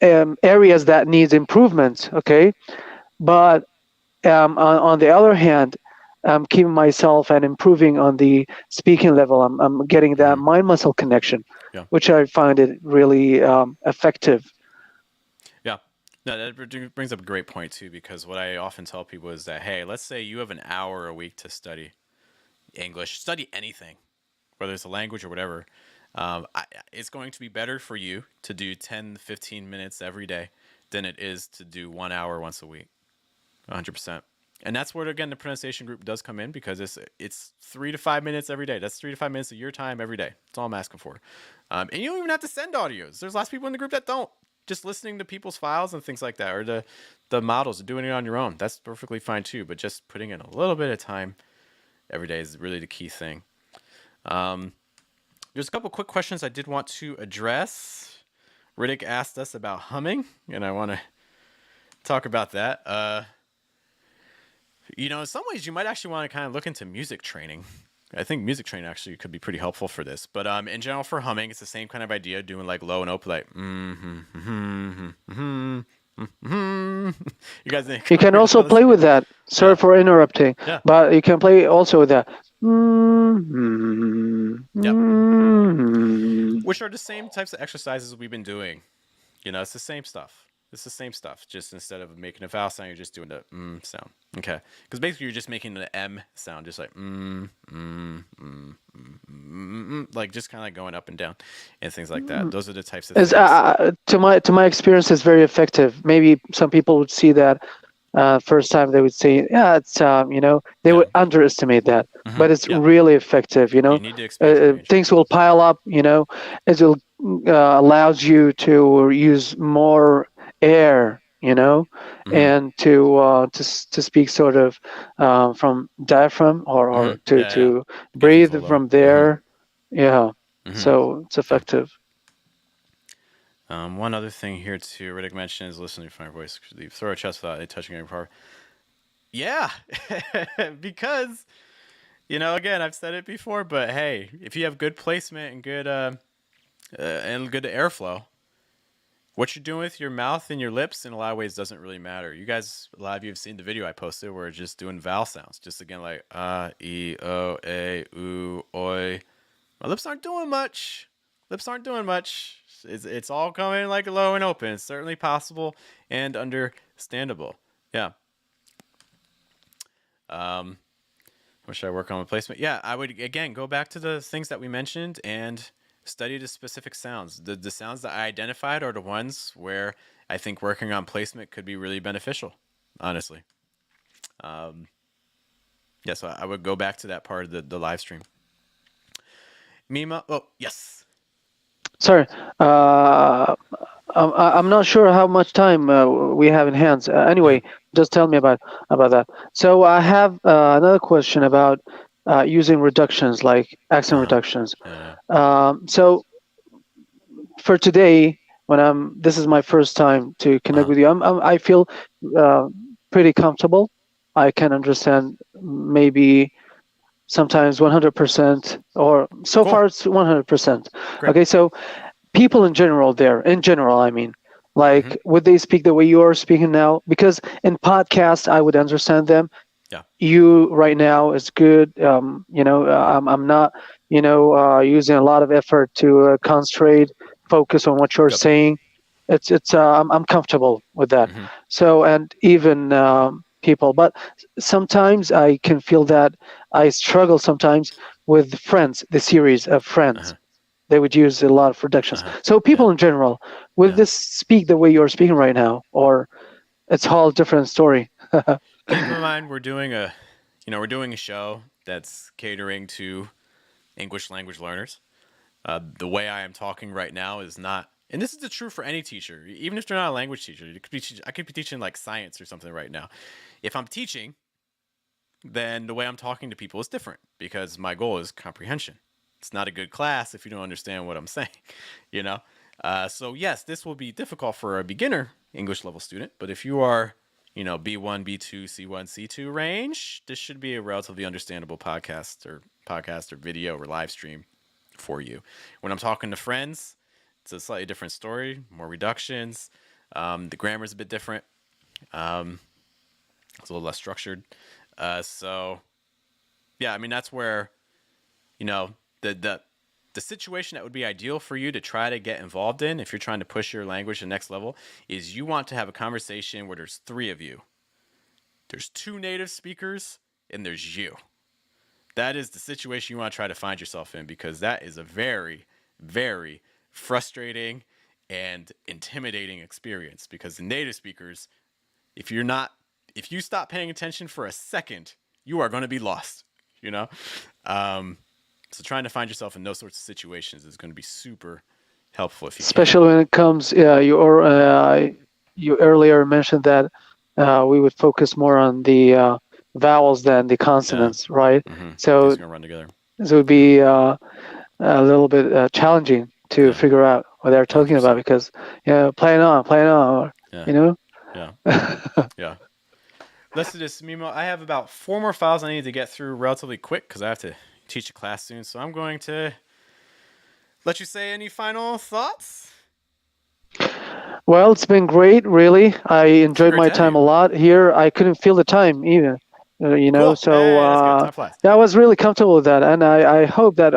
areas that needs improvements. Okay, but on the other hand, I'm keeping myself and improving on the speaking level. I'm getting that mind muscle connection, which I find it really effective. Yeah. No, that brings up a great point too, because what I often tell people is that, hey, let's say you have an hour a week to study English, study anything, whether it's a language or whatever, it's going to be better for you to do 10, 15 minutes every day than it is to do 1 hour once a week. 100%. And that's where, again, the pronunciation group does come in, because it's 3 to 5 minutes every day. That's 3 to 5 minutes of your time every day. That's all I'm asking for. And you don't even have to send audios. There's lots of people in the group that don't. Just listening to people's files and things like that, or the models, doing it on your own. That's perfectly fine too. But just putting in a little bit of time every day is really the key thing. There's a couple quick questions I did want to address. Riddick asked us about humming, and I want to talk about that. In some ways, you might actually want to kind of look into music training. I think music training actually could be pretty helpful for this. But in general, for humming, it's the same kind of idea, doing like low and open, like You guys think? You can also play with that. Sorry for interrupting, but you can play also with that. Which are the same types of exercises we've been doing. It's the same stuff. It's the same stuff. Just instead of making a vowel sound, you're just doing the sound. Okay. Because basically you're just making the M sound, just like like just kind of like going up and down and things like that. Those are the types of things. To my experience, it's very effective. Maybe some people would see that first time they would say, yeah, it's they would underestimate that, but it's really effective. You need to expand things will pile up. It will allows you to use more air, and to speak sort of from diaphragm or to breathe from there. So it's effective. One other thing here too, Riddick mentioned, is listening to my voice. Leave throw a chest without touching any part. Yeah, because again, I've said it before, but hey, if you have good placement and good airflow, what you're doing with your mouth and your lips in a lot of ways doesn't really matter. You guys, a lot of you have seen the video I posted where it's just doing vowel sounds. Just again, like e, o, a, u, oi. My lips aren't doing much. It's all coming like low and open. It's certainly possible and understandable. Yeah. What should I work on with placement? Yeah, I would, again, go back to the things that we mentioned and study the specific sounds. The sounds that I identified are the ones where I think working on placement could be really beneficial, honestly. So I would go back to that part of the live stream. Mimo, oh, yes. Sorry, I'm not sure how much time we have in hands. Anyway, just tell me about that. So I have another question about using reductions, like accent reductions. So for today, this is my first time to connect with you. I feel pretty comfortable. I can understand maybe sometimes 100%, or so far it's 100%. Great. Okay, so people in general, I mean, like, would they speak the way you are speaking now? Because in podcast, I would understand them. Yeah. You right now is good. I'm not, using a lot of effort to concentrate, focus on what you're saying. I'm comfortable with that. So, and even people, but sometimes I can feel that I struggle sometimes with Friends, the series of Friends. They would use a lot of reductions. So people in general, will this speak the way you're speaking right now, or it's a whole different story? Keep in mind, we're doing a show that's catering to English language learners. The way I am talking right now is not, and this is the truth for any teacher, even if they're not a language teacher. I could be teaching like science or something right now. If I'm teaching, then the way I'm talking to people is different, because my goal is comprehension. It's not a good class if you don't understand what I'm saying, So yes, this will be difficult for a beginner English level student, but if you are, B1, B2, C1, C2 range, this should be a relatively understandable podcast or video or live stream for you. When I'm talking to friends, it's a slightly different story, more reductions. The grammar is a bit different. It's a little less structured. So yeah, I mean, that's where, the situation that would be ideal for you to try to get involved in, if you're trying to push your language to the next level, is you want to have a conversation where there's 3 of you. There's 2 native speakers and there's you. that is the situation you want to try to find yourself in, because that is a very, very frustrating and intimidating experience. Because the native speakers, if you stop paying attention for a second, you are going to be lost, you know? So trying to find yourself in those sorts of situations is going to be super helpful if you Especially when it comes, you earlier mentioned that we would focus more on the vowels than the consonants, right? So it's going to run together. it would be a little bit challenging to figure out what they're talking about, because playing on, or, you know. Yeah. Let's do this, Mimo. I have about 4 more files I need to get through relatively quick because I have to teach a class soon. So I'm going to let you say any final thoughts. Well, it's been great, really. I enjoyed my time a lot here. I couldn't feel the time even, you know. Cool. So that's good. Time flies. yeah, I was really comfortable with that, and I hope that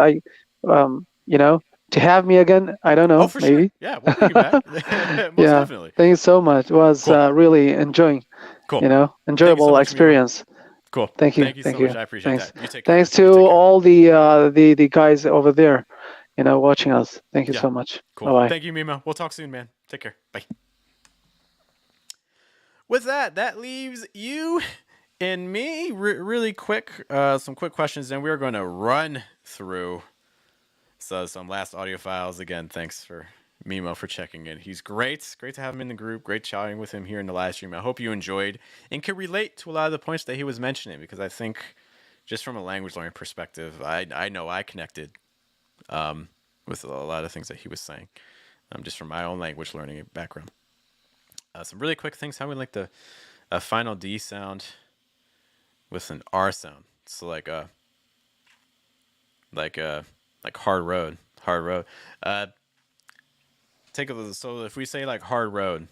you know, to have me again. I don't know. Oh, for maybe. Sure. Yeah, we'll bring you back. Most definitely. Thank you so much. It was really enjoying. Cool. You know, enjoyable experience. Cool. Thank you. Thank you so much. I appreciate that. You take care. Thanks to all the guys over there, you know, watching us. Thank you so much. Cool. Bye-bye. Thank you, Mimo. We'll talk soon, man. Take care. Bye. With that leaves you and me. Really quick, some quick questions, and we're going to run through some last audio files. Again, thanks for Mimo for checking in. He's great. Great to have him in the group. Great chatting with him here in the live stream. I hope you enjoyed and can relate to a lot of the points that he was mentioning, because I think just from a language learning perspective, I know I connected with a lot of things that he was saying, just from my own language learning background. Some really quick things. How we like the final D sound with an R sound. So like hard road. Take a little. So if we say like hard road,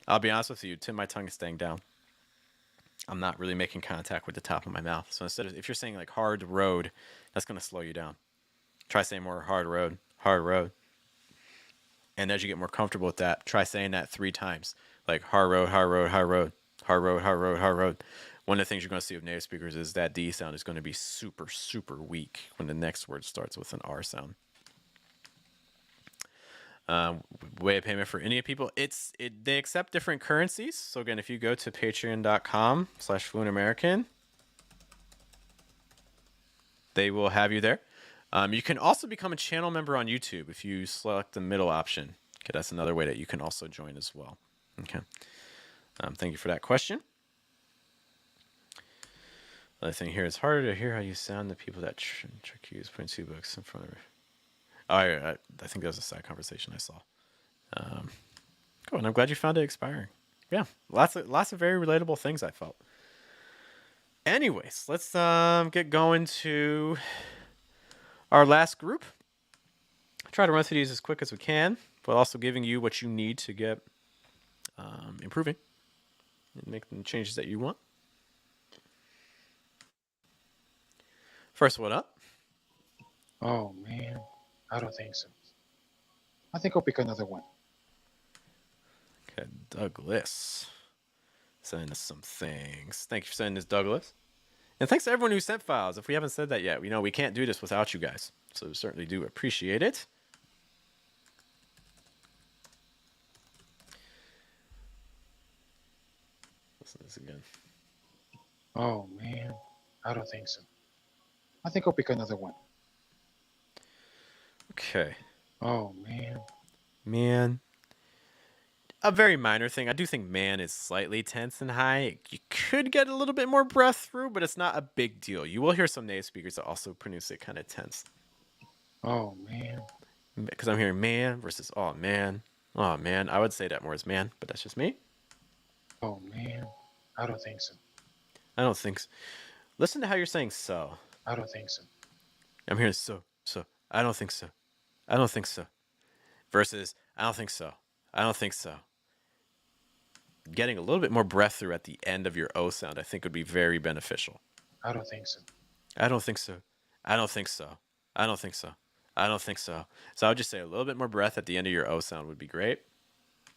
I'll be honest with you, tip my tongue is staying down. I'm not really making contact with the top of my mouth. So instead of, if you're saying like hard road, that's going to slow you down. Try saying more hard road. And as you get more comfortable with that, try saying that 3 times. Like hard road. One of the things you're going to see with native speakers is that D sound is going to be super, super weak when the next word starts with an R sound. Way of payment for Indian people, they accept different currencies. So again, if you go to patreon.com/fluentamerican, they will have you there. You can also become a channel member on YouTube if you select the middle option. Okay, that's another way that you can also join as well. Okay. Thank you for that question. Another thing here, it's harder to hear how you sound the people that trick you is putting 2 books in front of me. Oh, I think that was a side conversation I saw. Cool, and I'm glad you found it inspiring. Yeah, lots of very relatable things I felt. Anyways, let's get going to our last group. Try to run through these as quick as we can, but also giving you what you need to get improving and make the changes that you want. First one up. Oh man, I don't think so. I think I'll pick another one. Okay, Douglas. Sending us some things. Thank you for sending this, Douglas. And thanks to everyone who sent files. If we haven't said that yet, we can't do this without you guys. So we certainly do appreciate it. Listen to this again. Oh man, I don't think so. I think I'll pick another one. Okay. Oh man. Man. A very minor thing. I do think man is slightly tense and high. You could get a little bit more breath through, but it's not a big deal. You will hear some native speakers that also pronounce it kind of tense. Oh man. Because I'm hearing man versus oh man. Oh man. I would say that more as man, but that's just me. Oh man. I don't think so. I don't think so. Listen to how you're saying so. I don't think so. I'm hearing so. I don't think so. I don't think so. Versus I don't think so. I don't think so. Getting a little bit more breath through at the end of your O sound, I think would be very beneficial. I don't think so. I don't think so. I don't think so. I don't think so. I don't think so. So I would just say a little bit more breath at the end of your O sound would be great.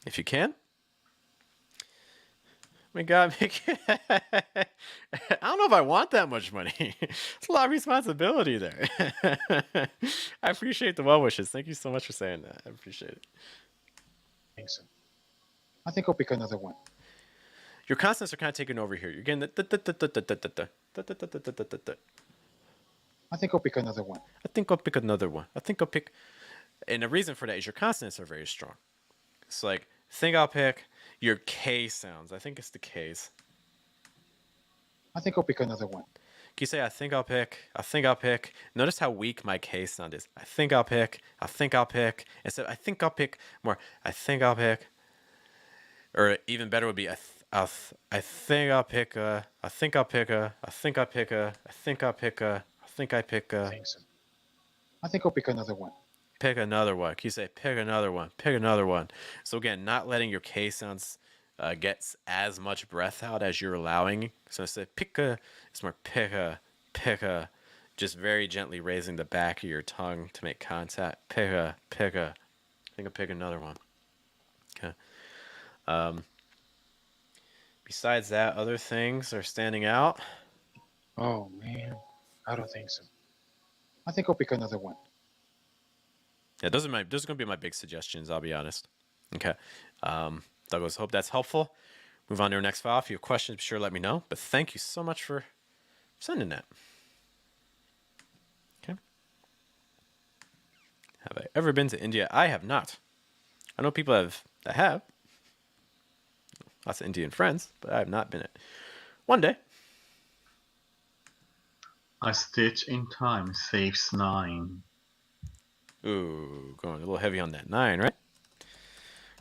If you can. We got I don't know if I want that much money. It's a lot of responsibility there. I appreciate the well wishes. Thank you so much for saying that. I appreciate it. think so. I think I'll pick another one. Your consonants are kind of taking over here. You're getting the I think I'll pick another one. I think I'll pick another one. I think I'll pick. And the reason for that is your consonants are very strong. It's like, think I'll pick your K sounds. I think it's the Ks. I think I'll pick another one. Can you say, I think I'll pick? Notice how weak my K sound is. I think I'll pick. Instead, I think I'll pick more. I think I'll pick. Or even better would be, I think I'll pick a. I think I'll pick a. I think I'll pick a. I think I'll pick a. I think I pick a. I think so. I think I'll pick another one. Pick another one. Can you say, pick another one? Pick another one. So again, not letting your K sounds get as much breath out as you're allowing. So instead of pick a, it's more pick a. Just very gently raising the back of your tongue to make contact. Pick a. I think I'll pick another one. Okay. Besides that, other things are standing out. Oh man, I don't think so. I think I'll pick another one. Yeah, those are going to be my big suggestions, I'll be honest. Okay. Douglas, hope that's helpful. Move on to our next file. If you have questions, be sure to let me know. But thank you so much for sending that. Okay. Have I ever been to India? I have not. I know people that have. Lots of Indian friends, but I have not been it. One day. A stitch in time saves 9. Ooh, going a little heavy on that 9, right?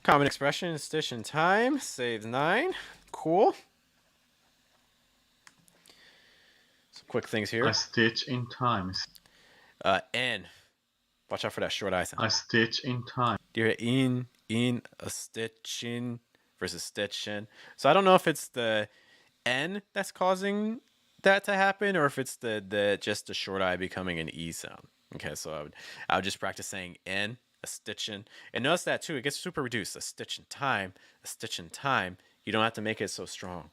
Common expression, stitch in time saves 9. Cool. Some quick things here. A stitch in time. N. Watch out for that short I sound. A stitch in time. Do you hear in, a stitch in versus stitch in? So I don't know if it's the N that's causing that to happen or if it's the just the short I becoming an E sound. Okay, so I would just practice saying N, a stitch in. And notice that too, it gets super reduced. A stitch in time, a stitch in time. You don't have to make it so strong.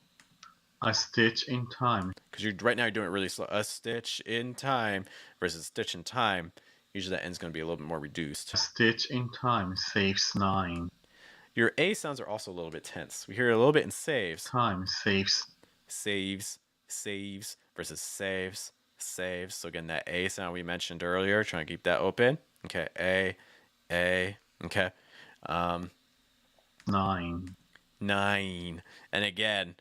A stitch in time. Because right now you're doing it really slow. A stitch in time versus a stitch in time. Usually that N's going to be a little bit more reduced. A stitch in time saves 9. Your A sounds are also a little bit tense. We hear it a little bit in saves. Time saves. Saves versus saves. So again, that A sound we mentioned earlier, trying to keep that open. Okay, A. Okay. 9. And again,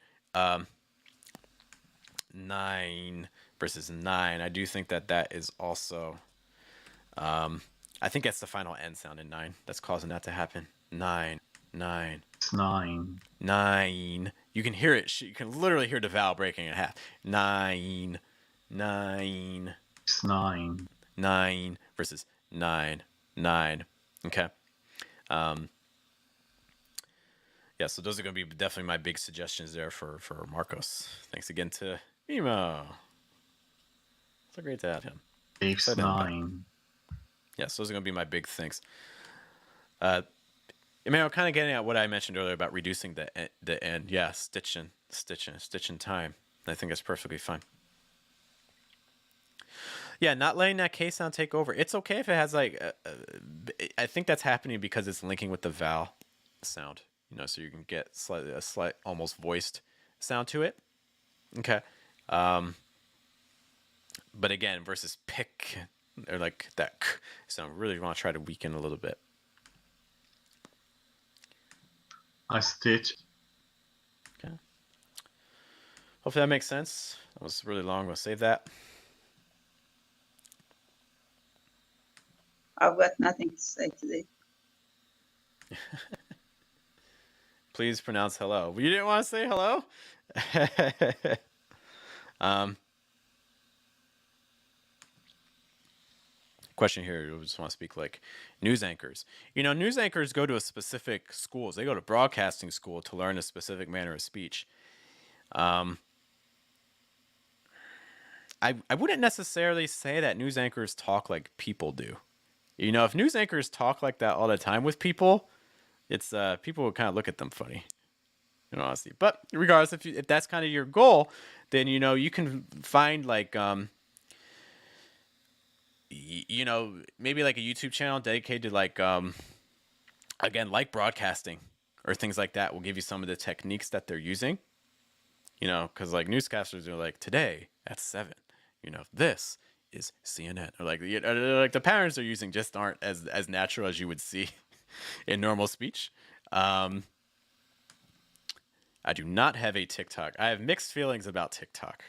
9 versus 9. I do think that is also, I think that's the final N sound in 9 that's causing that to happen. 9. It's 9. You can hear it. You can literally hear the vowel breaking in half. 9. It's 9. 9 versus 9. Okay. Yeah, so those are going to be definitely my big suggestions there for Marcos. Thanks again to Mimo. So great to have him. Saves 9. Yes, those are going to be my big things. I mean, I'm kind of getting at what I mentioned earlier about reducing the N. Yeah, stitch in time. I think that's perfectly fine. Yeah, not letting that K sound take over. It's okay if it has like, I think that's happening because it's linking with the vowel sound. You know, so you can get a slight almost voiced sound to it. Okay. But again, versus pick, or like that K sound, really want to try to weaken a little bit. A stitch. Okay. Hopefully that makes sense. That was really long. We'll save that. I've got nothing to say today. Please pronounce hello. You didn't want to say hello? Question here. We just want to speak like news anchors. You know, news anchors go to a specific schools. They go to broadcasting school to learn a specific manner of speech. I wouldn't necessarily say that news anchors talk like people do. You know, if news anchors talk like that all the time with people, it's people would kind of look at them funny. in honesty. But regardless, if that's kind of your goal, then you can find like maybe like a YouTube channel dedicated to like again, like broadcasting or things like that will give you some of the techniques that they're using. Because like newscasters are like, today at 7, this is CNN, or like like the patterns they're using just aren't as natural as you would see in normal speech. I do not have a TikTok. I have mixed feelings about TikTok.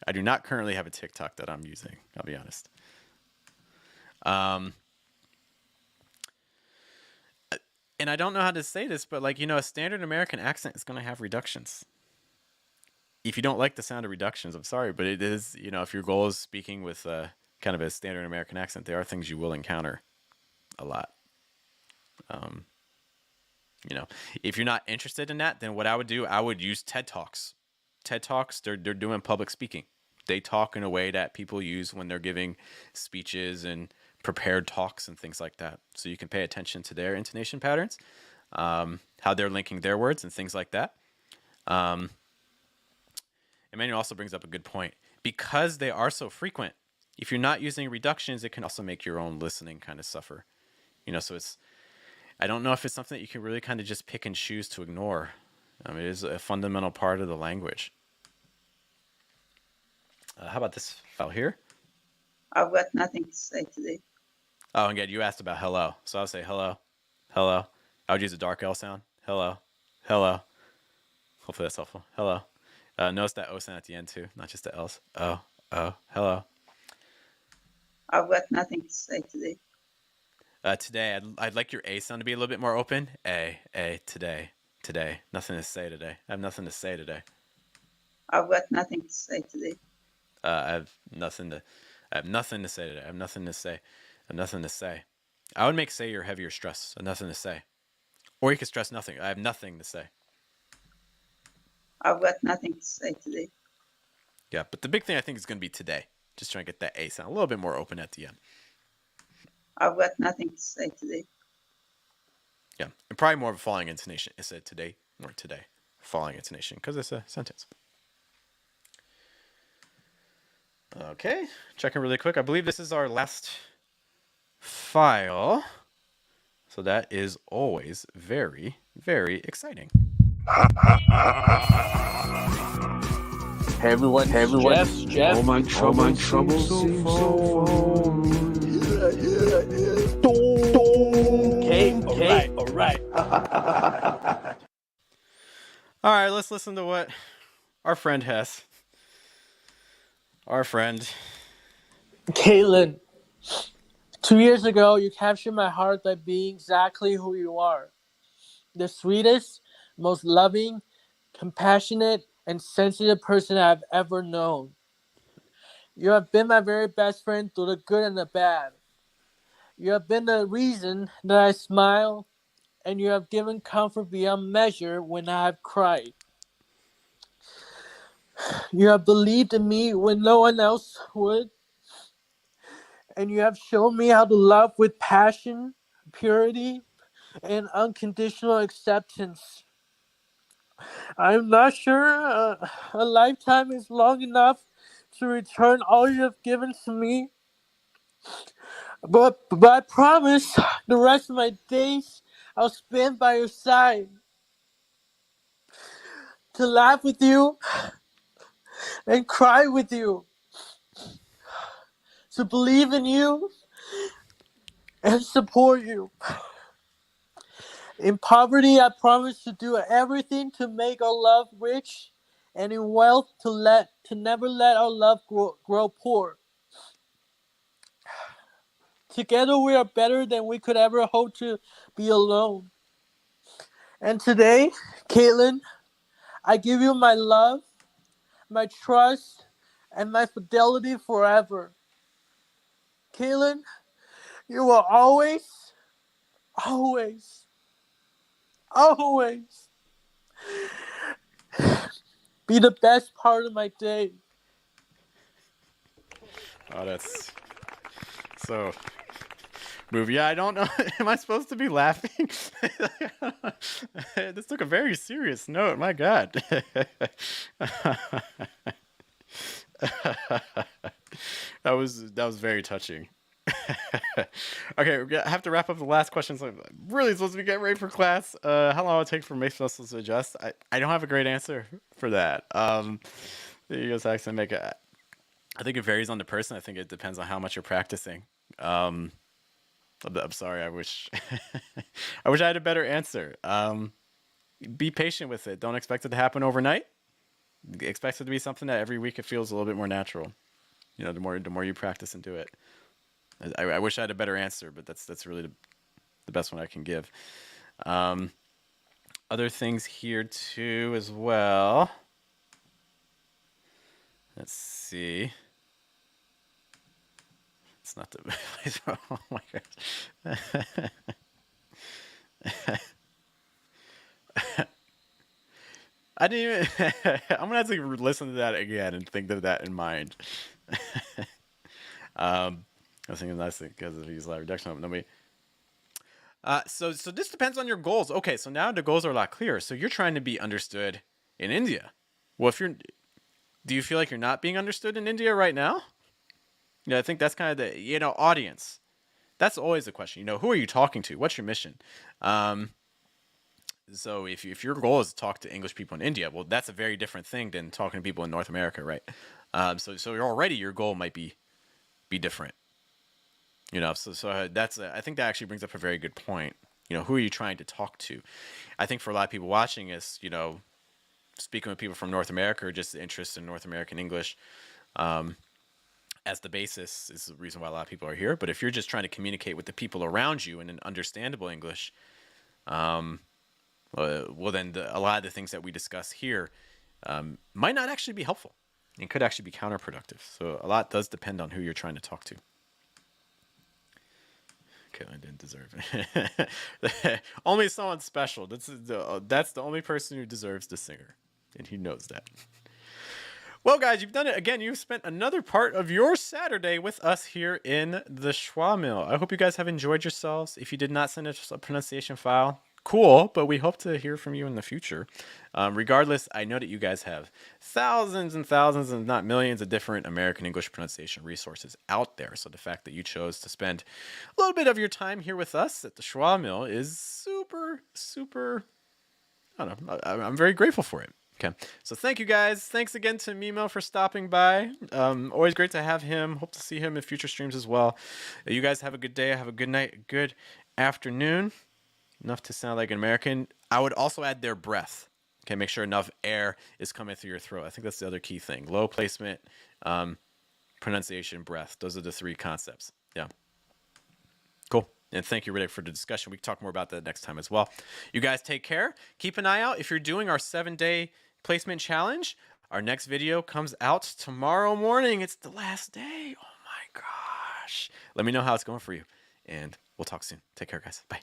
I do not currently have a TikTok that I'm using. I'll be honest. And I don't know how to say this, but like, a standard American accent is going to have reductions. If you don't like the sound of reductions, I'm sorry, but it is, if your goal is speaking with kind of a standard American accent, there are things you will encounter a lot. If you're not interested in that, then what I would do, I would use TED Talks. TED Talks, they're doing public speaking. They talk in a way that people use when they're giving speeches and prepared talks and things like that. So you can pay attention to their intonation patterns, how they're linking their words and things like that. Emmanuel also brings up a good point. Because they are so frequent, if you're not using reductions, it can also make your own listening kind of suffer. So I don't know if it's something that you can really kind of just pick and choose to ignore. It is a fundamental part of the language. How about this file here? I've got nothing to say today. Oh, and again, you asked about hello. So I'll say hello, hello. I would use a dark L sound. Hello, hello. Hopefully that's helpful. Hello. Notice that O sound at the end too, not just the L's. Oh, hello. I've got nothing to say today. Today, I'd like your A sound to be a little bit more open. Today. Nothing to say today. I have nothing to say today. I've got nothing to say today. I have nothing to say today. I have nothing to say. I have nothing to say. I would make say your heavier stress. I have nothing to say. Or you could stress nothing. I have nothing to say. I've got nothing to say today. Yeah, but the big thing I think is going to be today. Just trying to get that A sound a little bit more open at the end. I've got nothing to say today. Yeah, and probably more of a falling intonation. It said today or today. Falling intonation because it's a sentence. Okay, checking really quick. I believe this is our last file. So that is always very, very exciting. Hey everyone, Jeff. All my troubles seem so far. Okay, all right. All right, let's listen to what our friend has. Our friend. Caitlin, 2 years ago, you captured my heart by being exactly who you are. The sweetest, most loving, compassionate, and sensitive person I've ever known. You have been my very best friend through the good and the bad. You have been the reason that I smile, and you have given comfort beyond measure when I have cried. You have believed in me when no one else would, and you have shown me how to love with passion, purity, and unconditional acceptance. I'm not sure a lifetime is long enough to return all you have given to me. But I promise the rest of my days I'll spend by your side. To laugh with you and cry with you. To believe in you and support you. In poverty, I promise to do everything to make our love rich, and in wealth to never let our love grow poor. Together we are better than we could ever hope to be alone. And today, Caitlin, I give you my love, my trust, and my fidelity forever. Caitlin, you will always be the best part of my day. Oh, that's so movie. Yeah, I don't know. Am I supposed to be laughing? This took a very serious note. My God. That was very touching. Okay, I have to wrap up the last question. So I'm really supposed to be getting ready for class. How long will it take for face muscles to adjust? I don't have a great answer for that. The U.S. accent make it. I think it varies on the person. I think it depends on how much you're practicing. I'm sorry. I wish I wish I had a better answer. Be patient with it. Don't expect it to happen overnight. Expect it to be something that every week it feels a little bit more natural. You know, the more you practice and do it. I wish I had a better answer, but that's really the best one I can give. Other things here too as well. Let's see. It's not the oh my gosh. I didn't even I'm gonna have to listen to that again and think of that in mind. I was thinking nice because of use live reduction. Nobody. So this depends on your goals. Okay, so now the goals are a lot clearer. So you're trying to be understood in India. Well, do you feel like you're not being understood in India right now? Yeah, I think that's kind of the audience. That's always the question. Who are you talking to? What's your mission? So if your goal is to talk to English people in India, well, that's a very different thing than talking to people in North America, right? So your goal might be different. So that's I think that actually brings up a very good point. Who are you trying to talk to? I think for a lot of people watching is, speaking with people from North America or just interest in North American English as the basis is the reason why a lot of people are here. But if you're just trying to communicate with the people around you in an understandable English, well, then a lot of the things that we discuss here might not actually be helpful and could actually be counterproductive. So a lot does depend on who you're trying to talk to. Okay, I didn't deserve it. Only someone special. That's the only person who deserves the singer, and he knows that. Well, guys, you've done it again. You've spent another part of your Saturday with us here in the Schwa Mill. I hope you guys have enjoyed yourselves. If you did not send us a pronunciation file, cool, but we hope to hear from you in the future. Regardless, I know that you guys have thousands and thousands, and not millions, of different American English pronunciation resources out there. So the fact that you chose to spend a little bit of your time here with us at the Schwa Mill is super, super, I don't know, I'm very grateful for it. Okay, so thank you guys. Thanks again to Mimo for stopping by. Always great to have him. Hope to see him in future streams as well. You guys have a good day. Have a good night. Good afternoon. Enough to sound like an American. I would also add their breath. Okay, make sure enough air is coming through your throat. I think that's the other key thing. Low placement, pronunciation, breath. Those are the three concepts. Yeah. Cool. And thank you, Riddick, for the discussion. We can talk more about that next time as well. You guys take care. Keep an eye out. If you're doing our 7-day placement challenge, our next video comes out tomorrow morning. It's the last day. Oh my gosh. Let me know how it's going for you. And we'll talk soon. Take care, guys. Bye.